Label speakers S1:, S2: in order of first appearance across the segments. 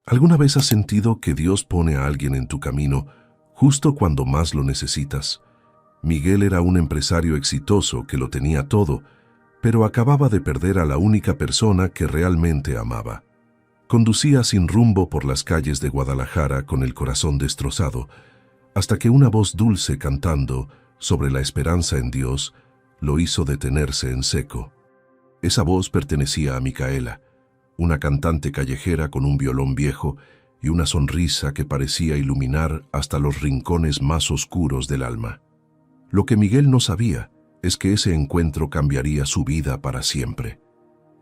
S1: ¿Alguna vez has sentido que Dios pone a alguien en tu camino justo cuando más lo necesitas? Miguel era un empresario exitoso que lo tenía todo, pero acababa de perder a la única persona que realmente amaba. Conducía sin rumbo por las calles de Guadalajara con el corazón destrozado, hasta que una voz dulce cantando sobre la esperanza en Dios lo hizo detenerse en seco. Esa voz pertenecía a Micaela, una cantante callejera con un violón viejo y una sonrisa que parecía iluminar hasta los rincones más oscuros del alma. Lo que Miguel no sabía es que ese encuentro cambiaría su vida para siempre.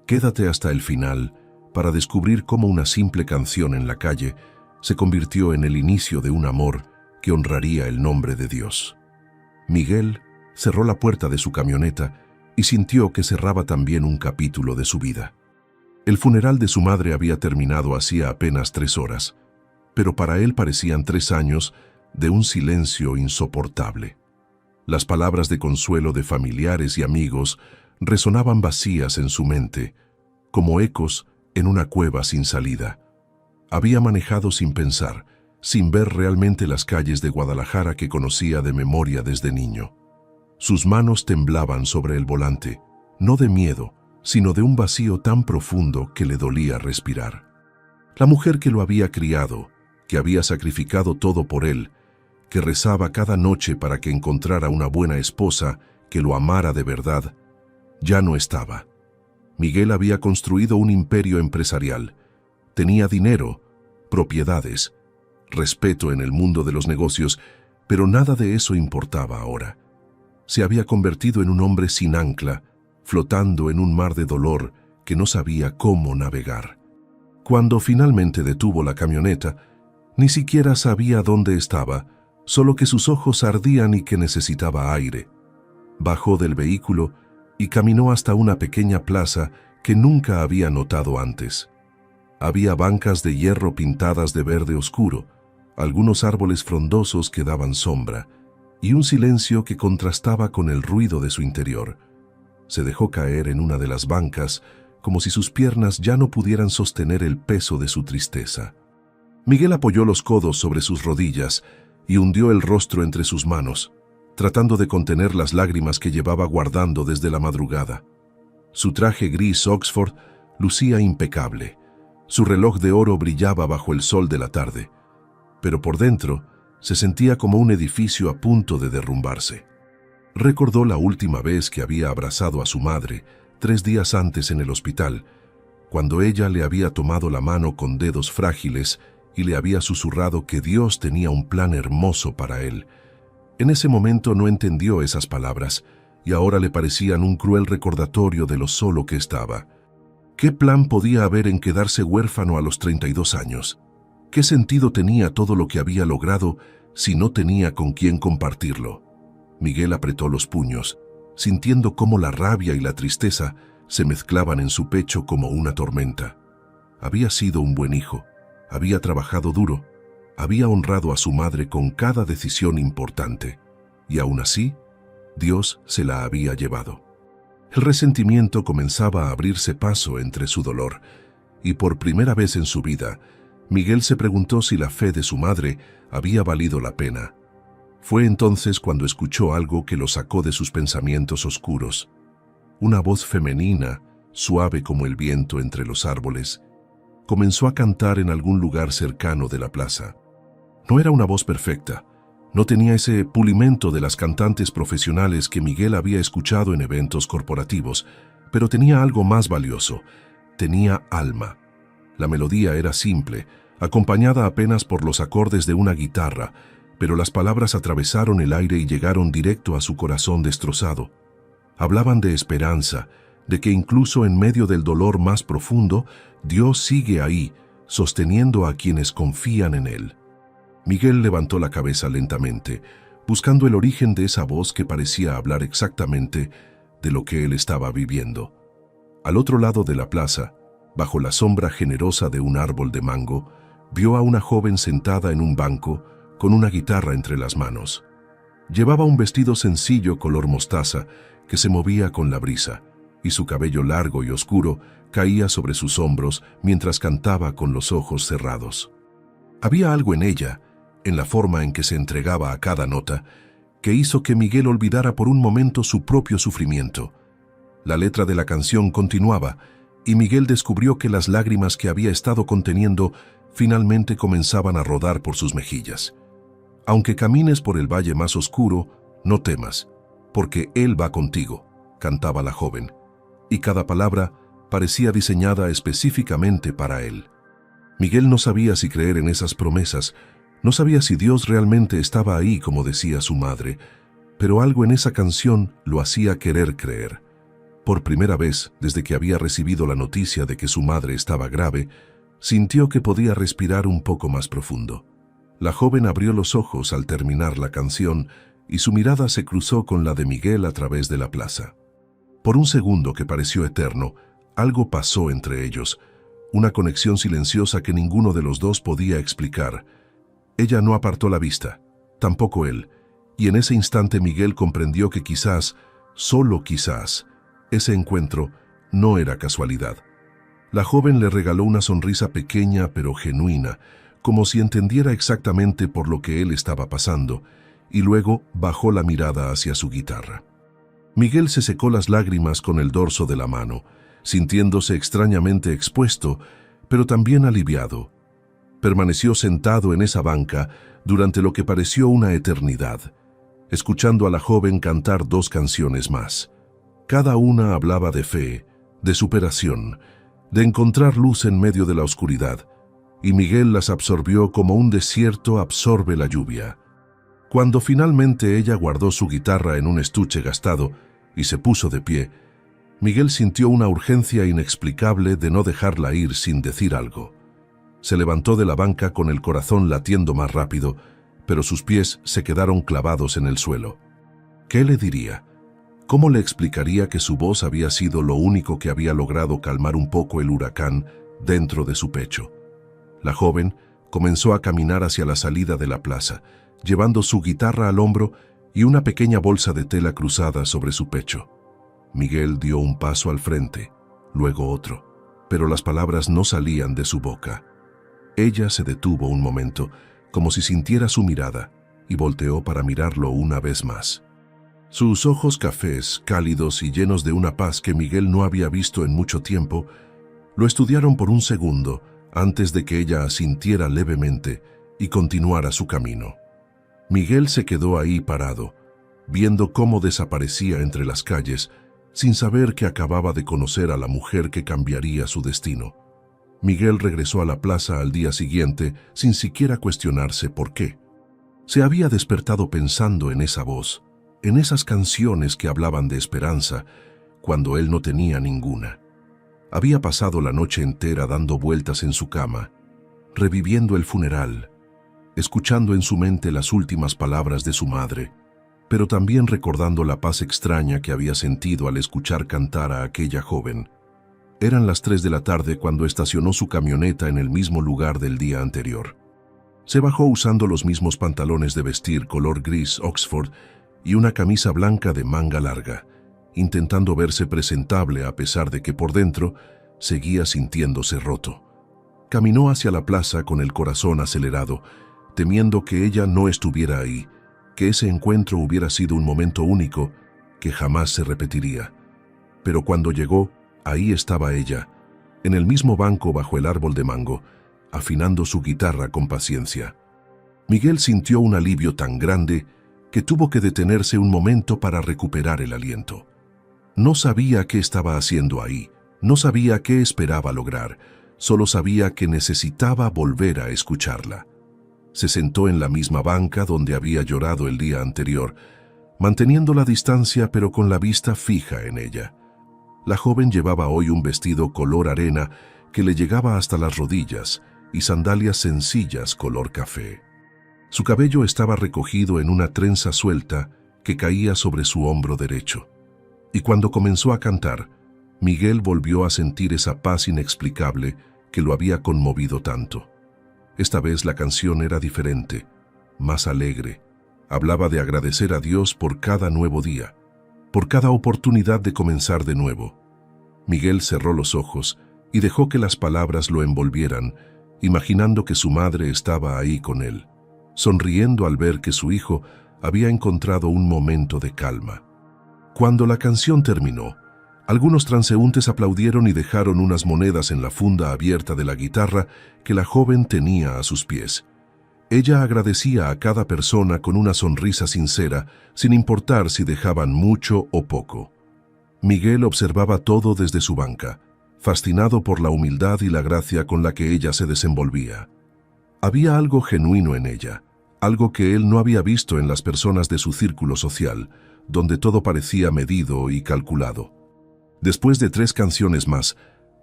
S1: Quédate hasta el final para descubrir cómo una simple canción en la calle se convirtió en el inicio de un amor que honraría el nombre de Dios. Miguel cerró la puerta de su camioneta y sintió que cerraba también un capítulo de su vida. El funeral de su madre había terminado hacía apenas 3 horas, pero para él parecían 3 años de un silencio insoportable. Las palabras de consuelo de familiares y amigos resonaban vacías en su mente, como ecos en una cueva sin salida. Había manejado sin pensar, sin ver realmente las calles de Guadalajara que conocía de memoria desde niño. Sus manos temblaban sobre el volante, no de miedo, sino de un vacío tan profundo que le dolía respirar. La mujer que lo había criado, que había sacrificado todo por él, que rezaba cada noche para que encontrara una buena esposa que lo amara de verdad, ya no estaba. Miguel había construido un imperio empresarial. Tenía dinero, propiedades, respeto en el mundo de los negocios, pero nada de eso importaba ahora. Se había convertido en un hombre sin ancla, flotando en un mar de dolor que no sabía cómo navegar. Cuando finalmente detuvo la camioneta, ni siquiera sabía dónde estaba, solo que sus ojos ardían y que necesitaba aire. Bajó del vehículo y caminó hasta una pequeña plaza que nunca había notado antes. Había bancas de hierro pintadas de verde oscuro, algunos árboles frondosos que daban sombra, y un silencio que contrastaba con el ruido de su interior. Se dejó caer en una de las bancas, como si sus piernas ya no pudieran sostener el peso de su tristeza. Miguel apoyó los codos sobre sus rodillas y hundió el rostro entre sus manos, tratando de contener las lágrimas que llevaba guardando desde la madrugada. Su traje gris Oxford lucía impecable. Su reloj de oro brillaba bajo el sol de la tarde, pero por dentro se sentía como un edificio a punto de derrumbarse. Recordó la última vez que había abrazado a su madre 3 días antes en el hospital, cuando ella le había tomado la mano con dedos frágiles y le había susurrado que Dios tenía un plan hermoso para él. En ese momento no entendió esas palabras y ahora le parecían un cruel recordatorio de lo solo que estaba. ¿Qué plan podía haber en quedarse huérfano a los 32 años? ¿Qué sentido tenía todo lo que había logrado si no tenía con quién compartirlo? Miguel apretó los puños, sintiendo cómo la rabia y la tristeza se mezclaban en su pecho como una tormenta. Había sido un buen hijo, había trabajado duro, había honrado a su madre con cada decisión importante, y aún así, Dios se la había llevado. El resentimiento comenzaba a abrirse paso entre su dolor, y por primera vez en su vida, Miguel se preguntó si la fe de su madre había valido la pena. Fue entonces cuando escuchó algo que lo sacó de sus pensamientos oscuros. Una voz femenina, suave como el viento entre los árboles, comenzó a cantar en algún lugar cercano de la plaza. No era una voz perfecta, no tenía ese pulimento de las cantantes profesionales que Miguel había escuchado en eventos corporativos, pero tenía algo más valioso, tenía alma. La melodía era simple, acompañada apenas por los acordes de una guitarra, pero las palabras atravesaron el aire y llegaron directo a su corazón destrozado. Hablaban de esperanza, de que incluso en medio del dolor más profundo, Dios sigue ahí, sosteniendo a quienes confían en Él. Miguel levantó la cabeza lentamente, buscando el origen de esa voz que parecía hablar exactamente de lo que él estaba viviendo. Al otro lado de la plaza, bajo la sombra generosa de un árbol de mango, vio a una joven sentada en un banco con una guitarra entre las manos. Llevaba un vestido sencillo color mostaza que se movía con la brisa, y su cabello largo y oscuro caía sobre sus hombros mientras cantaba con los ojos cerrados. Había algo en ella, en la forma en que se entregaba a cada nota, que hizo que Miguel olvidara por un momento su propio sufrimiento. La letra de la canción continuaba, y Miguel descubrió que las lágrimas que había estado conteniendo finalmente comenzaban a rodar por sus mejillas. Aunque camines por el valle más oscuro, no temas, porque Él va contigo, cantaba la joven, y cada palabra parecía diseñada específicamente para él. Miguel no sabía si creer en esas promesas, no sabía si Dios realmente estaba ahí como decía su madre, pero algo en esa canción lo hacía querer creer. Por primera vez, desde que había recibido la noticia de que su madre estaba grave, sintió que podía respirar un poco más profundo. La joven abrió los ojos al terminar la canción y su mirada se cruzó con la de Miguel a través de la plaza. Por un segundo que pareció eterno, algo pasó entre ellos, una conexión silenciosa que ninguno de los dos podía explicar. Ella no apartó la vista, tampoco él, y en ese instante Miguel comprendió que quizás, solo quizás, ese encuentro no era casualidad. La joven le regaló una sonrisa pequeña pero genuina, como si entendiera exactamente por lo que él estaba pasando, y luego bajó la mirada hacia su guitarra. Miguel se secó las lágrimas con el dorso de la mano, sintiéndose extrañamente expuesto, pero también aliviado. Permaneció sentado en esa banca durante lo que pareció una eternidad, escuchando a la joven cantar 2 canciones más. Cada una hablaba de fe, de superación, de encontrar luz en medio de la oscuridad, y Miguel las absorbió como un desierto absorbe la lluvia. Cuando finalmente ella guardó su guitarra en un estuche gastado y se puso de pie, Miguel sintió una urgencia inexplicable de no dejarla ir sin decir algo. Se levantó de la banca con el corazón latiendo más rápido, pero sus pies se quedaron clavados en el suelo. ¿Qué le diría? ¿Cómo le explicaría que su voz había sido lo único que había logrado calmar un poco el huracán dentro de su pecho? La joven comenzó a caminar hacia la salida de la plaza, llevando su guitarra al hombro y una pequeña bolsa de tela cruzada sobre su pecho. Miguel dio un paso al frente, luego otro, pero las palabras no salían de su boca. Ella se detuvo un momento, como si sintiera su mirada, y volteó para mirarlo una vez más. Sus ojos cafés, cálidos y llenos de una paz que Miguel no había visto en mucho tiempo, lo estudiaron por un segundo antes de que ella asintiera levemente y continuara su camino. Miguel se quedó ahí parado, viendo cómo desaparecía entre las calles, sin saber que acababa de conocer a la mujer que cambiaría su destino. Miguel regresó a la plaza al día siguiente sin siquiera cuestionarse por qué. Se había despertado pensando en esa voz, en esas canciones que hablaban de esperanza, cuando él no tenía ninguna. Había pasado la noche entera dando vueltas en su cama, reviviendo el funeral, escuchando en su mente las últimas palabras de su madre, pero también recordando la paz extraña que había sentido al escuchar cantar a aquella joven. Eran las 3 de la tarde cuando estacionó su camioneta en el mismo lugar del día anterior. Se bajó usando los mismos pantalones de vestir color gris Oxford y una camisa blanca de manga larga, intentando verse presentable a pesar de que por dentro seguía sintiéndose roto. Caminó hacia la plaza con el corazón acelerado, temiendo que ella no estuviera ahí, que ese encuentro hubiera sido un momento único que jamás se repetiría. Pero cuando llegó, ahí estaba ella, en el mismo banco bajo el árbol de mango, afinando su guitarra con paciencia. Miguel sintió un alivio tan grande que tuvo que detenerse un momento para recuperar el aliento. No sabía qué estaba haciendo ahí, no sabía qué esperaba lograr, solo sabía que necesitaba volver a escucharla. Se sentó en la misma banca donde había llorado el día anterior, manteniendo la distancia pero con la vista fija en ella. La joven llevaba hoy un vestido color arena que le llegaba hasta las rodillas y sandalias sencillas color café. Su cabello estaba recogido en una trenza suelta que caía sobre su hombro derecho. Y cuando comenzó a cantar, Miguel volvió a sentir esa paz inexplicable que lo había conmovido tanto. Esta vez la canción era diferente, más alegre. Hablaba de agradecer a Dios por cada nuevo día, por cada oportunidad de comenzar de nuevo. Miguel cerró los ojos y dejó que las palabras lo envolvieran, imaginando que su madre estaba ahí con él, sonriendo al ver que su hijo había encontrado un momento de calma. Cuando la canción terminó, algunos transeúntes aplaudieron y dejaron unas monedas en la funda abierta de la guitarra que la joven tenía a sus pies. Ella agradecía a cada persona con una sonrisa sincera, sin importar si dejaban mucho o poco. Miguel observaba todo desde su banca, fascinado por la humildad y la gracia con la que ella se desenvolvía. Había algo genuino en ella, algo que él no había visto en las personas de su círculo social, donde todo parecía medido y calculado. Después de 3 canciones más,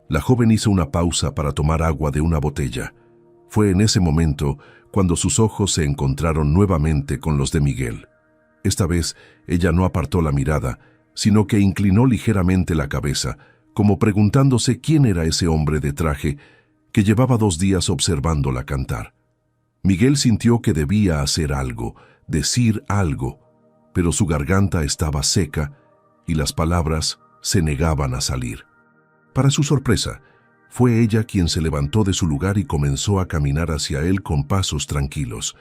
S1: la joven hizo una pausa para tomar agua de una botella. Fue en ese momento cuando sus ojos se encontraron nuevamente con los de Miguel. Esta vez ella no apartó la mirada, sino que inclinó ligeramente la cabeza, como preguntándose quién era ese hombre de traje que llevaba 2 días observándola cantar. Miguel sintió que debía hacer algo, decir algo, pero su garganta estaba seca y las palabras se negaban a salir. Para su sorpresa, fue ella quien se levantó de su lugar y comenzó a caminar hacia él con pasos tranquilos.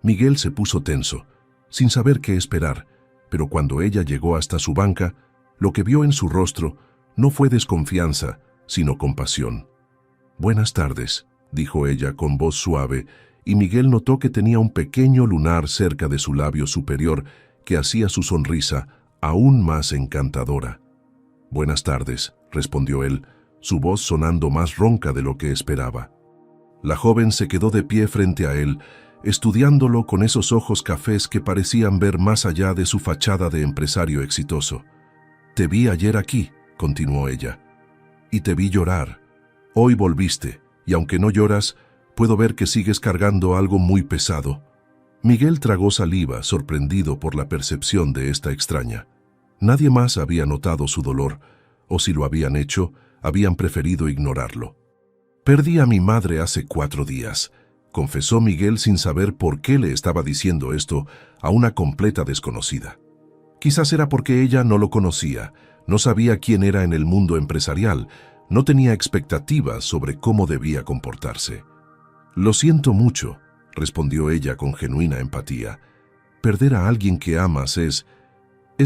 S1: Miguel se puso tenso, sin saber qué esperar, pero cuando ella llegó hasta su banca, lo que vio en su rostro no fue desconfianza, sino compasión. «Buenas tardes», dijo ella con voz suave, y Miguel notó que tenía un pequeño lunar cerca de su labio superior que hacía su sonrisa aún más encantadora. «Buenas tardes», respondió él, su voz sonando más ronca de lo que esperaba. La joven se quedó de pie frente a él, estudiándolo con esos ojos cafés que parecían ver más allá de su fachada de empresario exitoso. «Te vi ayer aquí», continuó ella, «y te vi llorar. Hoy volviste, y aunque no lloras, puedo ver que sigues cargando algo muy pesado». Miguel tragó saliva, sorprendido por la percepción de esta extraña. Nadie más había notado su dolor, o si lo habían hecho, habían preferido ignorarlo. «Perdí a mi madre hace 4 días», confesó Miguel sin saber por qué le estaba diciendo esto a una completa desconocida. Quizás era porque ella no lo conocía, no sabía quién era en el mundo empresarial, no tenía expectativas sobre cómo debía comportarse. «Lo siento mucho», respondió ella con genuina empatía. «Perder a alguien que amas es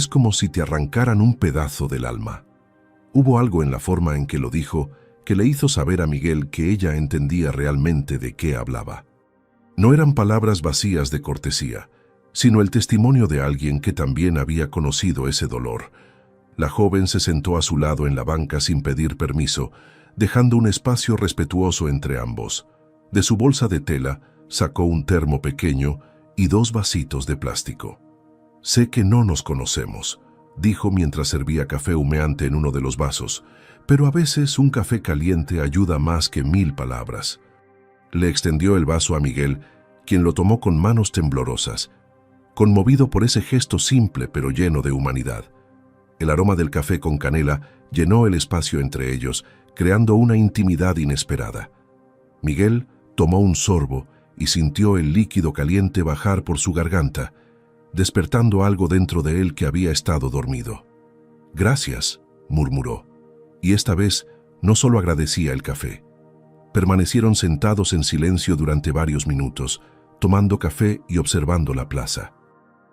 S1: como si te arrancaran un pedazo del alma». Hubo algo en la forma en que lo dijo que le hizo saber a Miguel que ella entendía realmente de qué hablaba. No eran palabras vacías de cortesía, sino el testimonio de alguien que también había conocido ese dolor. La joven se sentó a su lado en la banca sin pedir permiso, dejando un espacio respetuoso entre ambos. De su bolsa de tela sacó un termo pequeño y 2 vasitos de plástico. «Sé que no nos conocemos», dijo mientras servía café humeante en uno de los vasos, «pero a veces un café caliente ayuda más que 1000 palabras». Le extendió el vaso a Miguel, quien lo tomó con manos temblorosas, conmovido por ese gesto simple pero lleno de humanidad. El aroma del café con canela llenó el espacio entre ellos, creando una intimidad inesperada. Miguel tomó un sorbo y sintió el líquido caliente bajar por su garganta, despertando algo dentro de él que había estado dormido. «Gracias», murmuró, y esta vez no solo agradecía el café. Permanecieron sentados en silencio durante varios minutos, tomando café y observando la plaza.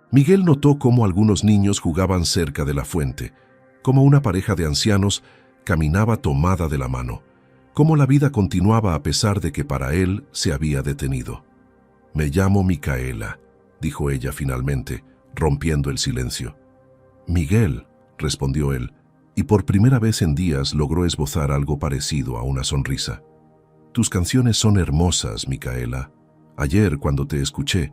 S1: Miguel notó cómo algunos niños jugaban cerca de la fuente, cómo una pareja de ancianos caminaba tomada de la mano, cómo la vida continuaba a pesar de que para él se había detenido. «Me llamo Micaela», dijo ella finalmente, rompiendo el silencio. «Miguel», respondió él, y por primera vez en días logró esbozar algo parecido a una sonrisa. «Tus canciones son hermosas, Micaela. Ayer, cuando te escuché,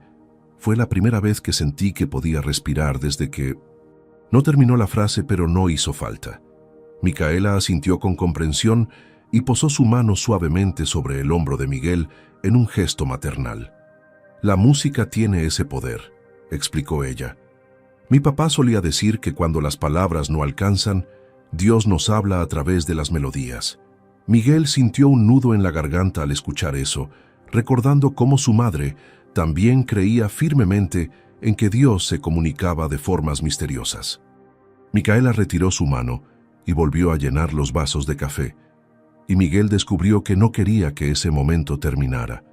S1: fue la primera vez que sentí que podía respirar desde que...». No terminó la frase, pero no hizo falta. Micaela asintió con comprensión y posó su mano suavemente sobre el hombro de Miguel en un gesto maternal. «La música tiene ese poder», explicó ella. «Mi papá solía decir que cuando las palabras no alcanzan, Dios nos habla a través de las melodías». Miguel sintió un nudo en la garganta al escuchar eso, recordando cómo su madre también creía firmemente en que Dios se comunicaba de formas misteriosas. Micaela retiró su mano y volvió a llenar los vasos de café. Y Miguel descubrió que no quería que ese momento terminara.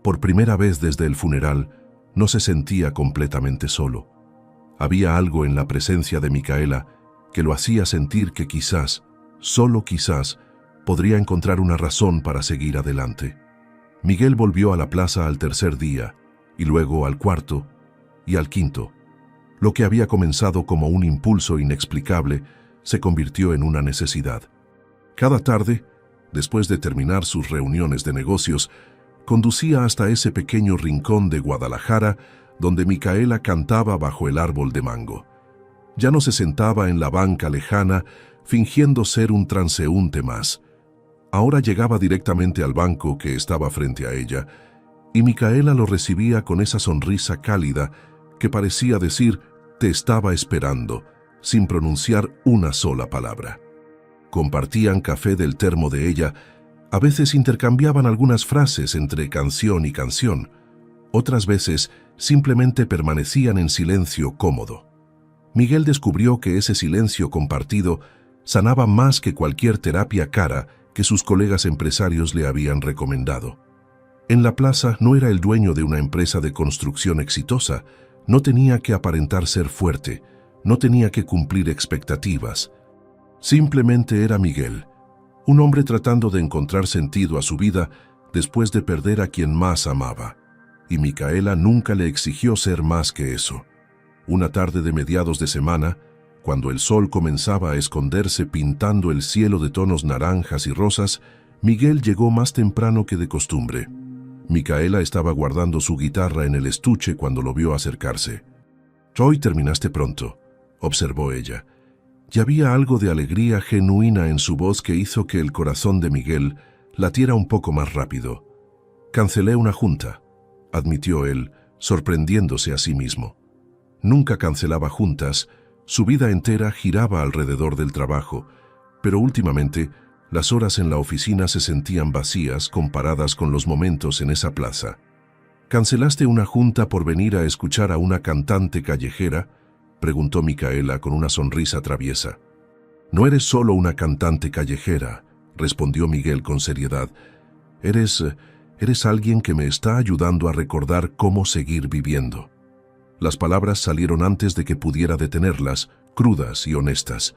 S1: Por primera vez desde el funeral, no se sentía completamente solo. Había algo en la presencia de Micaela que lo hacía sentir que quizás, solo quizás, podría encontrar una razón para seguir adelante. Miguel volvió a la plaza al tercer día, y luego al cuarto y al quinto. Lo que había comenzado como un impulso inexplicable se convirtió en una necesidad. Cada tarde, después de terminar sus reuniones de negocios, conducía hasta ese pequeño rincón de Guadalajara donde Micaela cantaba bajo el árbol de mango. Ya no se sentaba en la banca lejana fingiendo ser un transeúnte más. Ahora llegaba directamente al banco que estaba frente a ella, y Micaela lo recibía con esa sonrisa cálida que parecía decir «te estaba esperando», sin pronunciar una sola palabra. Compartían café del termo de ella, a veces intercambiaban algunas frases entre canción y canción, otras veces simplemente permanecían en silencio cómodo. Miguel descubrió que ese silencio compartido sanaba más que cualquier terapia cara que sus colegas empresarios le habían recomendado. En la plaza no era el dueño de una empresa de construcción exitosa, no tenía que aparentar ser fuerte, no tenía que cumplir expectativas. Simplemente era Miguel, un hombre tratando de encontrar sentido a su vida después de perder a quien más amaba. Y Micaela nunca le exigió ser más que eso. Una tarde de mediados de semana, cuando el sol comenzaba a esconderse pintando el cielo de tonos naranjas y rosas, Miguel llegó más temprano que de costumbre. Micaela estaba guardando su guitarra en el estuche cuando lo vio acercarse. «Hoy terminaste pronto», observó ella. Y había algo de alegría genuina en su voz que hizo que el corazón de Miguel latiera un poco más rápido. «Cancelé una junta», admitió él, sorprendiéndose a sí mismo. Nunca cancelaba juntas, su vida entera giraba alrededor del trabajo, pero últimamente las horas en la oficina se sentían vacías comparadas con los momentos en esa plaza. «¿Cancelaste una junta por venir a escuchar a una cantante callejera?», preguntó Micaela con una sonrisa traviesa. «No eres solo una cantante callejera», respondió Miguel con seriedad. Eres alguien que me está ayudando a recordar cómo seguir viviendo». Las palabras salieron antes de que pudiera detenerlas, crudas y honestas.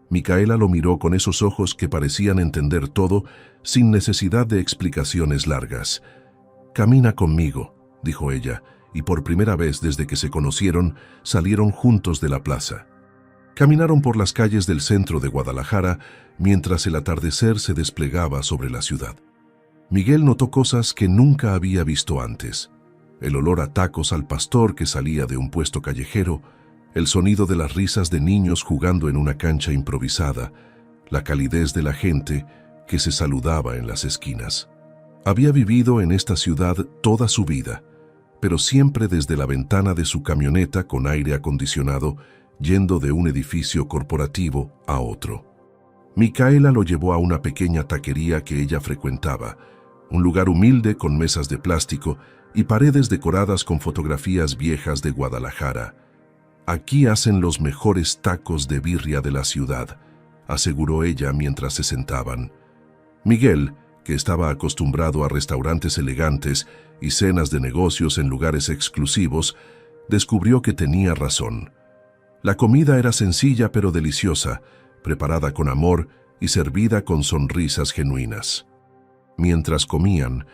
S1: Micaela lo miró con esos ojos que parecían entender todo sin necesidad de explicaciones largas. «Camina conmigo», dijo ella, y por primera vez desde que se conocieron, salieron juntos de la plaza. Caminaron por las calles del centro de Guadalajara mientras el atardecer se desplegaba sobre la ciudad. Miguel notó cosas que nunca había visto antes. El olor a tacos al pastor que salía de un puesto callejero, el sonido de las risas de niños jugando en una cancha improvisada, la calidez de la gente que se saludaba en las esquinas. Había vivido en esta ciudad toda su vida, pero siempre desde la ventana de su camioneta con aire acondicionado, yendo de un edificio corporativo a otro. Micaela lo llevó a una pequeña taquería que ella frecuentaba, un lugar humilde con mesas de plástico y paredes decoradas con fotografías viejas de Guadalajara. «Aquí hacen los mejores tacos de birria de la ciudad», aseguró ella mientras se sentaban. Miguel, que estaba acostumbrado a restaurantes elegantes y cenas de negocios en lugares exclusivos, descubrió que tenía razón. La comida era sencilla pero deliciosa, preparada con amor y servida con sonrisas genuinas. Mientras comían,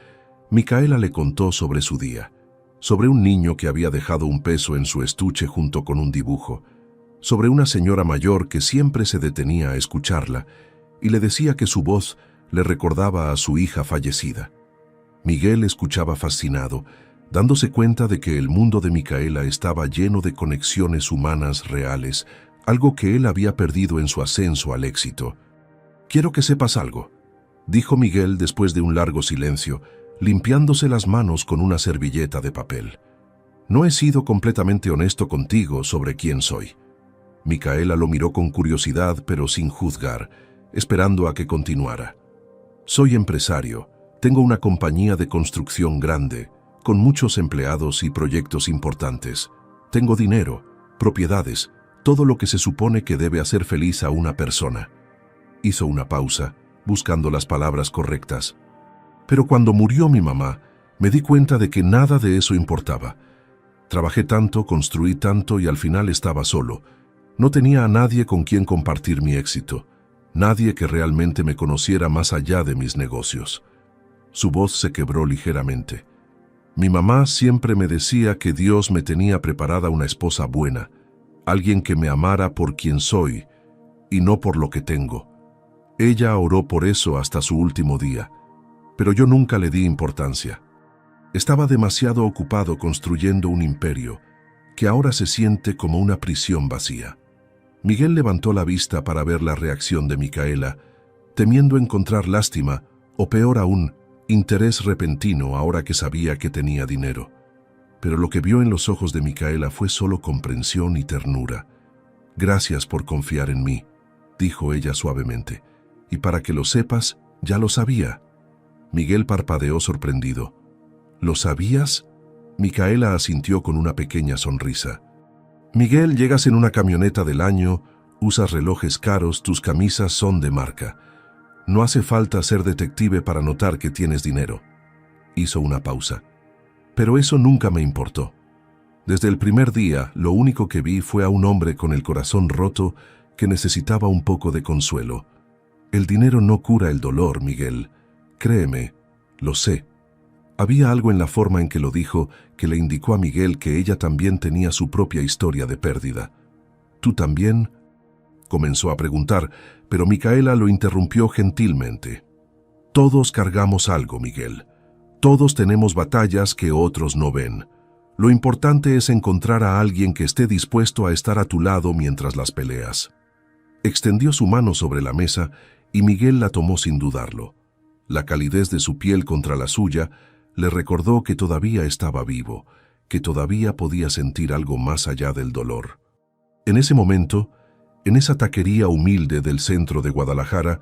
S1: Micaela le contó sobre su día, sobre un niño que había dejado un peso en su estuche junto con un dibujo, sobre una señora mayor que siempre se detenía a escucharla y le decía que su voz le recordaba a su hija fallecida. Miguel escuchaba fascinado, dándose cuenta de que el mundo de Micaela estaba lleno de conexiones humanas reales, algo que él había perdido en su ascenso al éxito. «Quiero que sepas algo», dijo Miguel después de un largo silencio, limpiándose las manos con una servilleta de papel. «No he sido completamente honesto contigo sobre quién soy». Micaela lo miró con curiosidad, pero sin juzgar, esperando a que continuara. «Soy empresario, tengo una compañía de construcción grande, con muchos empleados y proyectos importantes. Tengo dinero, propiedades, todo lo que se supone que debe hacer feliz a una persona. Hizo una pausa, buscando las palabras correctas. Pero cuando murió mi mamá, me di cuenta de que nada de eso importaba. Trabajé tanto, construí tanto y al final estaba solo. No tenía a nadie con quien compartir mi éxito. Nadie que realmente me conociera más allá de mis negocios. Su voz se quebró ligeramente. Mi mamá siempre me decía que Dios me tenía preparada una esposa buena, alguien que me amara por quien soy y no por lo que tengo. Ella oró por eso hasta su último día, pero yo nunca le di importancia. Estaba demasiado ocupado construyendo un imperio que ahora se siente como una prisión vacía. Miguel levantó la vista para ver la reacción de Micaela, temiendo encontrar lástima o peor aún, interés repentino ahora que sabía que tenía dinero. Pero lo que vio en los ojos de Micaela fue solo comprensión y ternura. «Gracias por confiar en mí», dijo ella suavemente. «Y para que lo sepas, ya lo sabía». Miguel parpadeó sorprendido. «¿Lo sabías?». Micaela asintió con una pequeña sonrisa. «Miguel, llegas en una camioneta del año, usas relojes caros, tus camisas son de marca. No hace falta ser detective para notar que tienes dinero». Hizo una pausa. «Pero eso nunca me importó. Desde el primer día, lo único que vi fue a un hombre con el corazón roto que necesitaba un poco de consuelo. El dinero no cura el dolor, Miguel. Créeme, lo sé». Había algo en la forma en que lo dijo que le indicó a Miguel que ella también tenía su propia historia de pérdida. «¿Tú también?», comenzó a preguntar, pero Micaela lo interrumpió gentilmente. «Todos cargamos algo, Miguel. Todos tenemos batallas que otros no ven. Lo importante es encontrar a alguien que esté dispuesto a estar a tu lado mientras las peleas». Extendió su mano sobre la mesa y Miguel la tomó sin dudarlo. La calidez de su piel contra la suya le recordó que todavía estaba vivo, que todavía podía sentir algo más allá del dolor. En ese momento, en esa taquería humilde del centro de Guadalajara,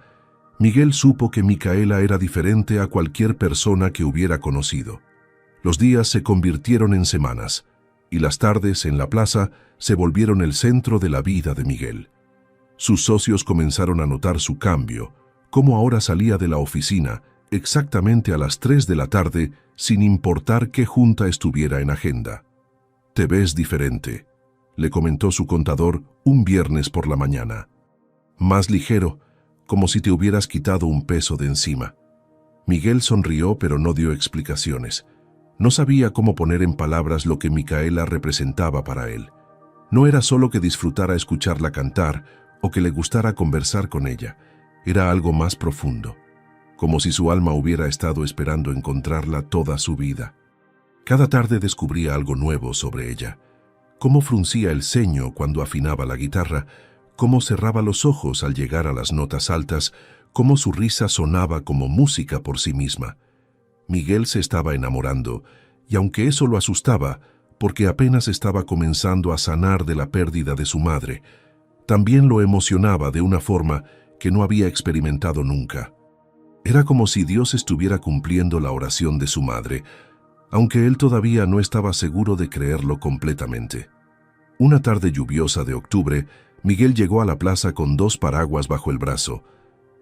S1: Miguel supo que Micaela era diferente a cualquier persona que hubiera conocido. Los días se convirtieron en semanas, y las tardes en la plaza se volvieron el centro de la vida de Miguel. Sus socios comenzaron a notar su cambio, cómo ahora salía de la oficina exactamente a las 3 de la tarde, sin importar qué junta estuviera en agenda. «Te ves diferente», le comentó su contador un viernes por la mañana. «Más ligero, como si te hubieras quitado un peso de encima». Miguel sonrió, pero no dio explicaciones. No sabía cómo poner en palabras lo que Micaela representaba para él. No era solo que disfrutara escucharla cantar o que le gustara conversar con ella. Era algo más profundo, como si su alma hubiera estado esperando encontrarla toda su vida. Cada tarde descubría algo nuevo sobre ella. Cómo fruncía el ceño cuando afinaba la guitarra, cómo cerraba los ojos al llegar a las notas altas, cómo su risa sonaba como música por sí misma. Miguel se estaba enamorando, y aunque eso lo asustaba, porque apenas estaba comenzando a sanar de la pérdida de su madre, también lo emocionaba de una forma que no había experimentado nunca. Era como si Dios estuviera cumpliendo la oración de su madre, aunque él todavía no estaba seguro de creerlo completamente. Una tarde lluviosa de octubre, Miguel llegó a la plaza con 2 paraguas bajo el brazo.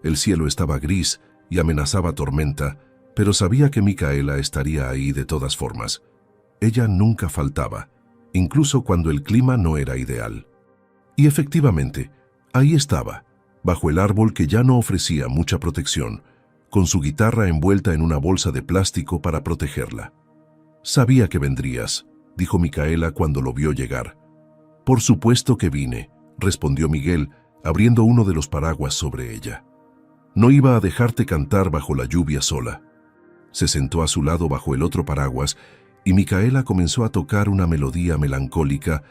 S1: El cielo estaba gris y amenazaba tormenta, pero sabía que Micaela estaría ahí de todas formas. Ella nunca faltaba, incluso cuando el clima no era ideal. Y efectivamente, ahí estaba, bajo el árbol que ya no ofrecía mucha protección, con su guitarra envuelta en una bolsa de plástico para protegerla. «Sabía que vendrías», dijo Micaela cuando lo vio llegar. «Por supuesto que vine», respondió Miguel, abriendo uno de los paraguas sobre ella. «No iba a dejarte cantar bajo la lluvia sola». Se sentó a su lado bajo el otro paraguas y Micaela comenzó a tocar una melodía melancólica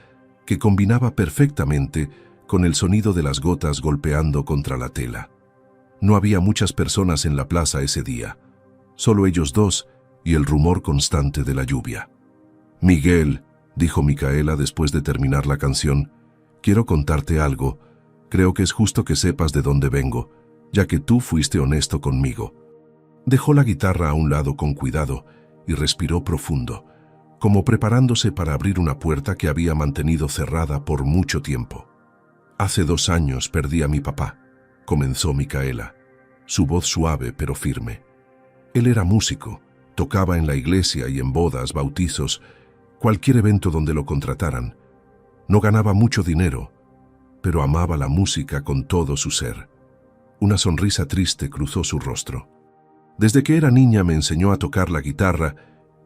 S1: que combinaba perfectamente con el sonido de las gotas golpeando contra la tela. No había muchas personas en la plaza ese día, solo ellos dos y el rumor constante de la lluvia. «Miguel», dijo Micaela después de terminar la canción, «quiero contarte algo. Creo que es justo que sepas de dónde vengo, ya que tú fuiste honesto conmigo». Dejó la guitarra a un lado con cuidado y respiró profundo, como preparándose para abrir una puerta que había mantenido cerrada por mucho tiempo. «Hace 2 años perdí a mi papá», comenzó Micaela, su voz suave pero firme. Él era músico, tocaba en la iglesia y en bodas, bautizos, cualquier evento donde lo contrataran. No ganaba mucho dinero, pero amaba la música con todo su ser. Una sonrisa triste cruzó su rostro. Desde que era niña me enseñó a tocar la guitarra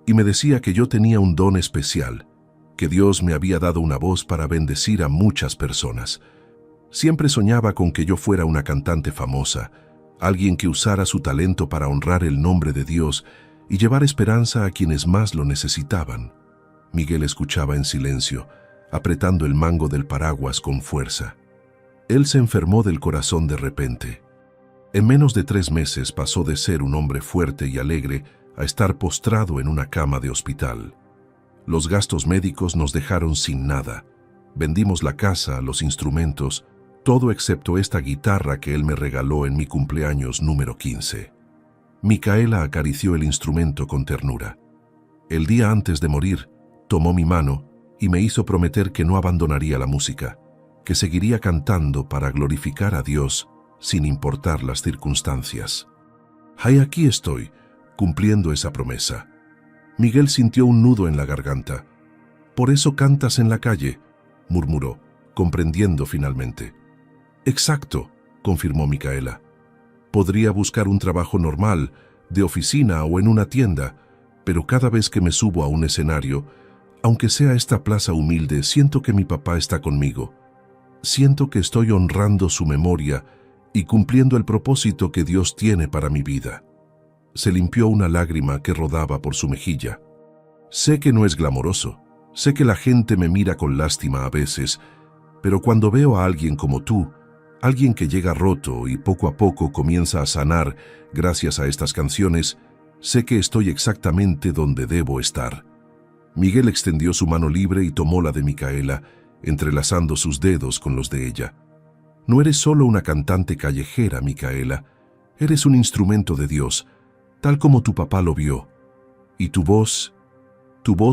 S1: y me decía que yo tenía un don especial, que Dios me había dado una voz para bendecir a muchas personas. Siempre soñaba con que yo fuera una cantante famosa, alguien que usara su talento para honrar el nombre de Dios y llevar esperanza a quienes más lo necesitaban. Miguel escuchaba en silencio, apretando el mango del paraguas con fuerza. Él se enfermó del corazón de repente. En menos de 3 meses pasó de ser un hombre fuerte y alegre a estar postrado en una cama de hospital. Los gastos médicos nos dejaron sin nada. Vendimos la casa, los instrumentos, todo excepto esta guitarra que él me regaló en mi cumpleaños número 15. Micaela acarició el instrumento con ternura. El día antes de morir, tomó mi mano y me hizo prometer que no abandonaría la música, que seguiría cantando para glorificar a Dios sin importar las circunstancias. Y aquí estoy, cumpliendo esa promesa. Miguel sintió un nudo en la garganta. «¿Por eso cantas en la calle?», murmuró, comprendiendo finalmente. «Exacto», confirmó Micaela. «Podría buscar un trabajo normal, de oficina o en una tienda, pero cada vez que me subo a un escenario, aunque sea esta plaza humilde, siento que mi papá está conmigo. Siento que estoy honrando su memoria y cumpliendo el propósito que Dios tiene para mi vida». Se limpió una lágrima que rodaba por su mejilla. «Sé que no es glamoroso, sé que la gente me mira con lástima a veces, pero cuando veo a alguien como tú, alguien que llega roto y poco a poco comienza a sanar gracias a estas canciones, sé que estoy exactamente donde debo estar». Miguel extendió su mano libre y tomó la de Micaela, entrelazando sus dedos con los de ella. «No eres solo una cantante callejera, Micaela, eres un instrumento de Dios, tal como tu papá lo vio. Y tu voz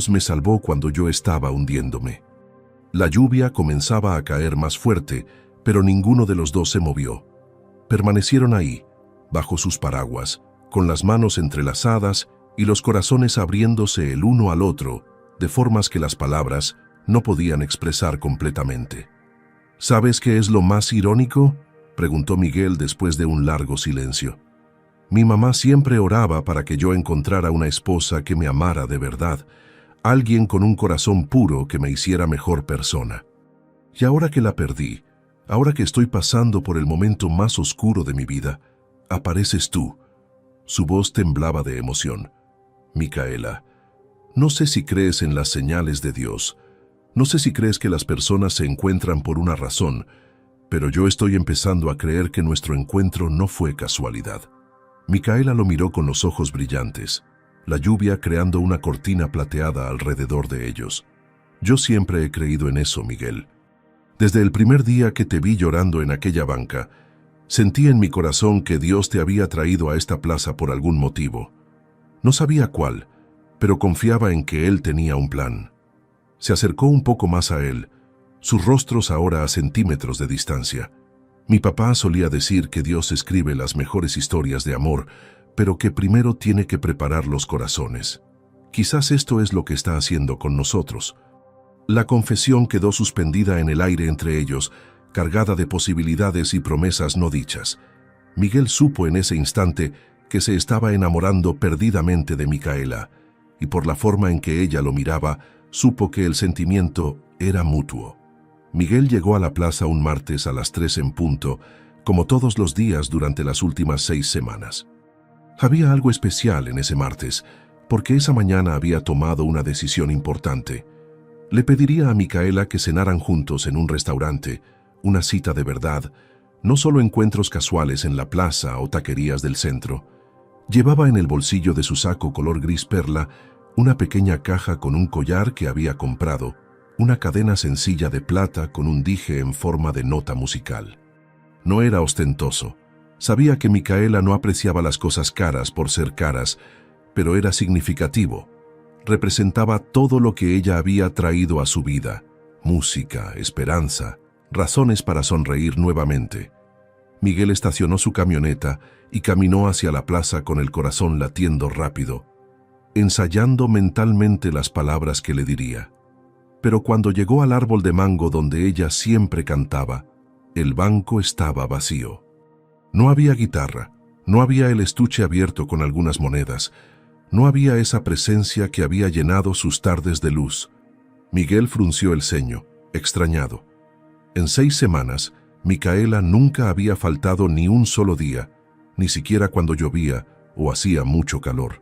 S1: me salvó cuando yo estaba hundiéndome». La lluvia comenzaba a caer más fuerte, pero ninguno de los dos se movió. Permanecieron ahí, bajo sus paraguas, con las manos entrelazadas y los corazones abriéndose el uno al otro, de formas que las palabras no podían expresar completamente. «¿Sabes qué es lo más irónico?», preguntó Miguel después de un largo silencio. «Mi mamá siempre oraba para que yo encontrara una esposa que me amara de verdad, alguien con un corazón puro que me hiciera mejor persona. Y ahora que la perdí, ahora que estoy pasando por el momento más oscuro de mi vida, apareces tú». Su voz temblaba de emoción. «Micaela, no sé si crees en las señales de Dios, no sé si crees que las personas se encuentran por una razón, pero yo estoy empezando a creer que nuestro encuentro no fue casualidad». Micaela lo miró con los ojos brillantes, la lluvia creando una cortina plateada alrededor de ellos. «Yo siempre he creído en eso, Miguel. Desde el primer día que te vi llorando en aquella banca, sentí en mi corazón que Dios te había traído a esta plaza por algún motivo. No sabía cuál, pero confiaba en que Él tenía un plan». Se acercó un poco más a él, sus rostros ahora a centímetros de distancia. «Mi papá solía decir que Dios escribe las mejores historias de amor, pero que primero tiene que preparar los corazones. Quizás esto es lo que está haciendo con nosotros». La confesión quedó suspendida en el aire entre ellos, cargada de posibilidades y promesas no dichas. Miguel supo en ese instante que se estaba enamorando perdidamente de Micaela, y por la forma en que ella lo miraba, supo que el sentimiento era mutuo. Miguel llegó a la plaza un martes a las 3 en punto, como todos los días durante las últimas 6 semanas. Había algo especial en ese martes, porque esa mañana había tomado una decisión importante. Le pediría a Micaela que cenaran juntos en un restaurante, una cita de verdad, no solo encuentros casuales en la plaza o taquerías del centro. Llevaba en el bolsillo de su saco color gris perla una pequeña caja con un collar que había comprado, una cadena sencilla de plata con un dije en forma de nota musical. No era ostentoso. Sabía que Micaela no apreciaba las cosas caras por ser caras, pero era significativo. Representaba todo lo que ella había traído a su vida: música, esperanza, razones para sonreír nuevamente. Miguel estacionó su camioneta y caminó hacia la plaza con el corazón latiendo rápido, ensayando mentalmente las palabras que le diría. Pero cuando llegó al árbol de mango donde ella siempre cantaba, el banco estaba vacío. No había guitarra, no había el estuche abierto con algunas monedas, no había esa presencia que había llenado sus tardes de luz. Miguel frunció el ceño, extrañado. En 6 semanas, Micaela nunca había faltado ni un solo día, ni siquiera cuando llovía o hacía mucho calor.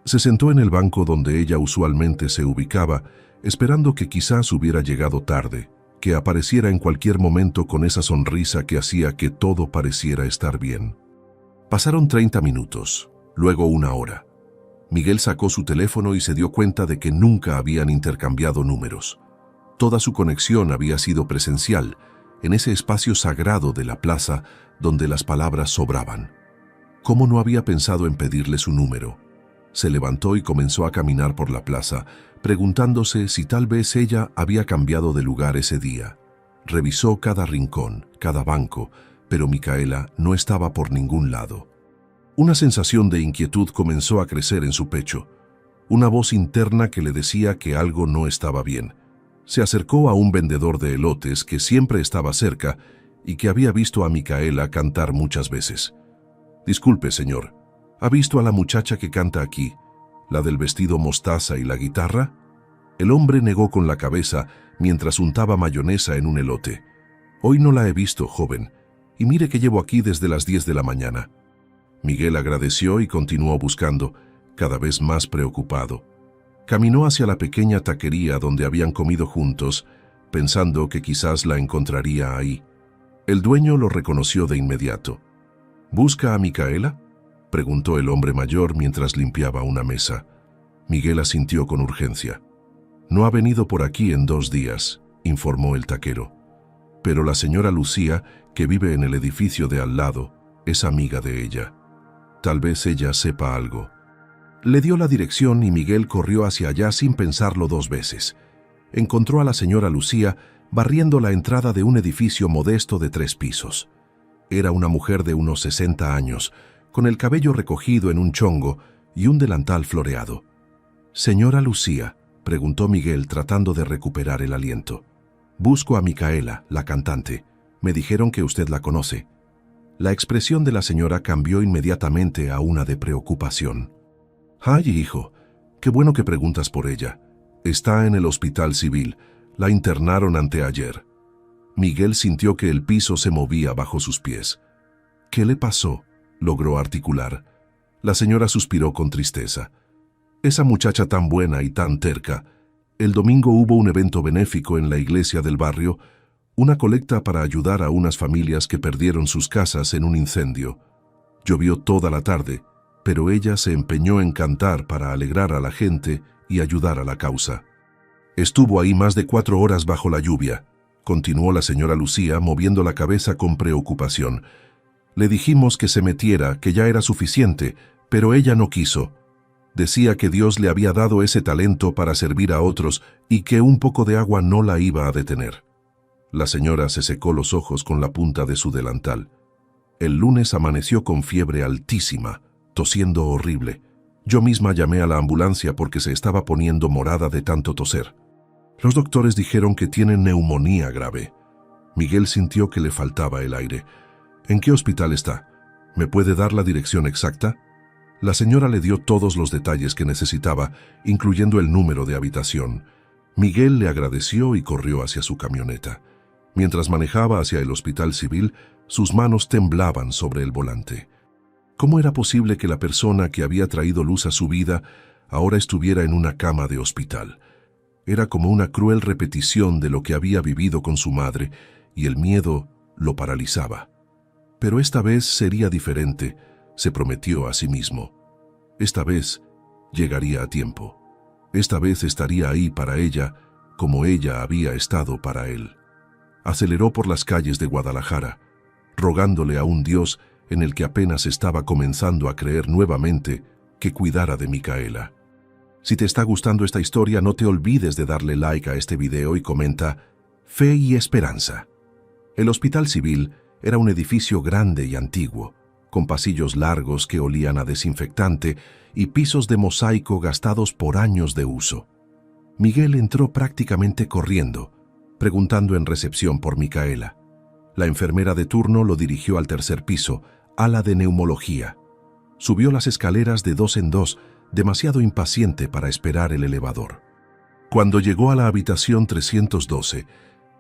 S1: Se sentó en el banco donde ella usualmente se ubicaba, esperando que quizás hubiera llegado tarde, que apareciera en cualquier momento con esa sonrisa que hacía que todo pareciera estar bien. Pasaron 30 minutos, luego 1 hora. Miguel sacó su teléfono y se dio cuenta de que nunca habían intercambiado números. Toda su conexión había sido presencial, en ese espacio sagrado de la plaza donde las palabras sobraban. ¿Cómo no había pensado en pedirle su número? Se levantó y comenzó a caminar por la plaza, preguntándose si tal vez ella había cambiado de lugar ese día. Revisó cada rincón, cada banco, pero Micaela no estaba por ningún lado. Una sensación de inquietud comenzó a crecer en su pecho, una voz interna que le decía que algo no estaba bien. Se acercó a un vendedor de elotes que siempre estaba cerca y que había visto a Micaela cantar muchas veces. «Disculpe, señor, ¿ha visto a la muchacha que canta aquí, la del vestido mostaza y la guitarra?» El hombre negó con la cabeza mientras untaba mayonesa en un elote. «Hoy no la he visto, joven, y mire que llevo aquí desde las 10 de la mañana». Miguel agradeció y continuó buscando, cada vez más preocupado. Caminó hacia la pequeña taquería donde habían comido juntos, pensando que quizás la encontraría ahí. El dueño lo reconoció de inmediato. «¿Busca a Micaela?», preguntó el hombre mayor mientras limpiaba una mesa. Miguel asintió con urgencia. «No ha venido por aquí en 2 días», informó el taquero. «Pero la señora Lucía, que vive en el edificio de al lado, es amiga de ella. Tal vez ella sepa algo». Le dio la dirección y Miguel corrió hacia allá sin pensarlo 2 veces. Encontró a la señora Lucía barriendo la entrada de un edificio modesto de 3 pisos. Era una mujer de unos 60 años, con el cabello recogido en un chongo y un delantal floreado. «Señora Lucía», preguntó Miguel tratando de recuperar el aliento. «Busco a Micaela, la cantante. Me dijeron que usted la conoce». La expresión de la señora cambió inmediatamente a una de preocupación. «Ay, hijo, qué bueno que preguntas por ella. Está en el hospital civil. La internaron anteayer». Miguel sintió que el piso se movía bajo sus pies. «¿Qué le pasó?», logró articular. La señora suspiró con tristeza. «Esa muchacha tan buena y tan terca. El domingo hubo un evento benéfico en la iglesia del barrio, una colecta para ayudar a unas familias que perdieron sus casas en un incendio. Llovió toda la tarde, pero ella se empeñó en cantar para alegrar a la gente y ayudar a la causa. Estuvo ahí más de 4 horas bajo la lluvia», continuó la señora Lucía moviendo la cabeza con preocupación. «Le dijimos que se metiera, que ya era suficiente, pero ella no quiso. Decía que Dios le había dado ese talento para servir a otros y que un poco de agua no la iba a detener». La señora se secó los ojos con la punta de su delantal. «El lunes amaneció con fiebre altísima, tosiendo horrible. Yo misma llamé a la ambulancia porque se estaba poniendo morada de tanto toser. Los doctores dijeron que tiene neumonía grave». Miguel sintió que le faltaba el aire. «¿En qué hospital está? ¿Me puede dar la dirección exacta?». La señora le dio todos los detalles que necesitaba, incluyendo el número de habitación. Miguel le agradeció y corrió hacia su camioneta. Mientras manejaba hacia el hospital civil, sus manos temblaban sobre el volante. ¿Cómo era posible que la persona que había traído luz a su vida ahora estuviera en una cama de hospital? Era como una cruel repetición de lo que había vivido con su madre, y el miedo lo paralizaba. Pero esta vez sería diferente, se prometió a sí mismo. Esta vez llegaría a tiempo. Esta vez estaría ahí para ella, como ella había estado para él. Aceleró por las calles de Guadalajara, rogándole a un Dios en el que apenas estaba comenzando a creer nuevamente que cuidara de Micaela. Si te está gustando esta historia, no te olvides de darle like a este video y comenta «Fe y esperanza». El Hospital Civil Era un edificio grande y antiguo, con pasillos largos que olían a desinfectante y pisos de mosaico gastados por años de uso. Miguel entró prácticamente corriendo, preguntando en recepción por Micaela. La enfermera de turno lo dirigió al tercer piso, ala de neumología. Subió las escaleras de 2 en 2, demasiado impaciente para esperar el elevador. Cuando llegó a la habitación 312,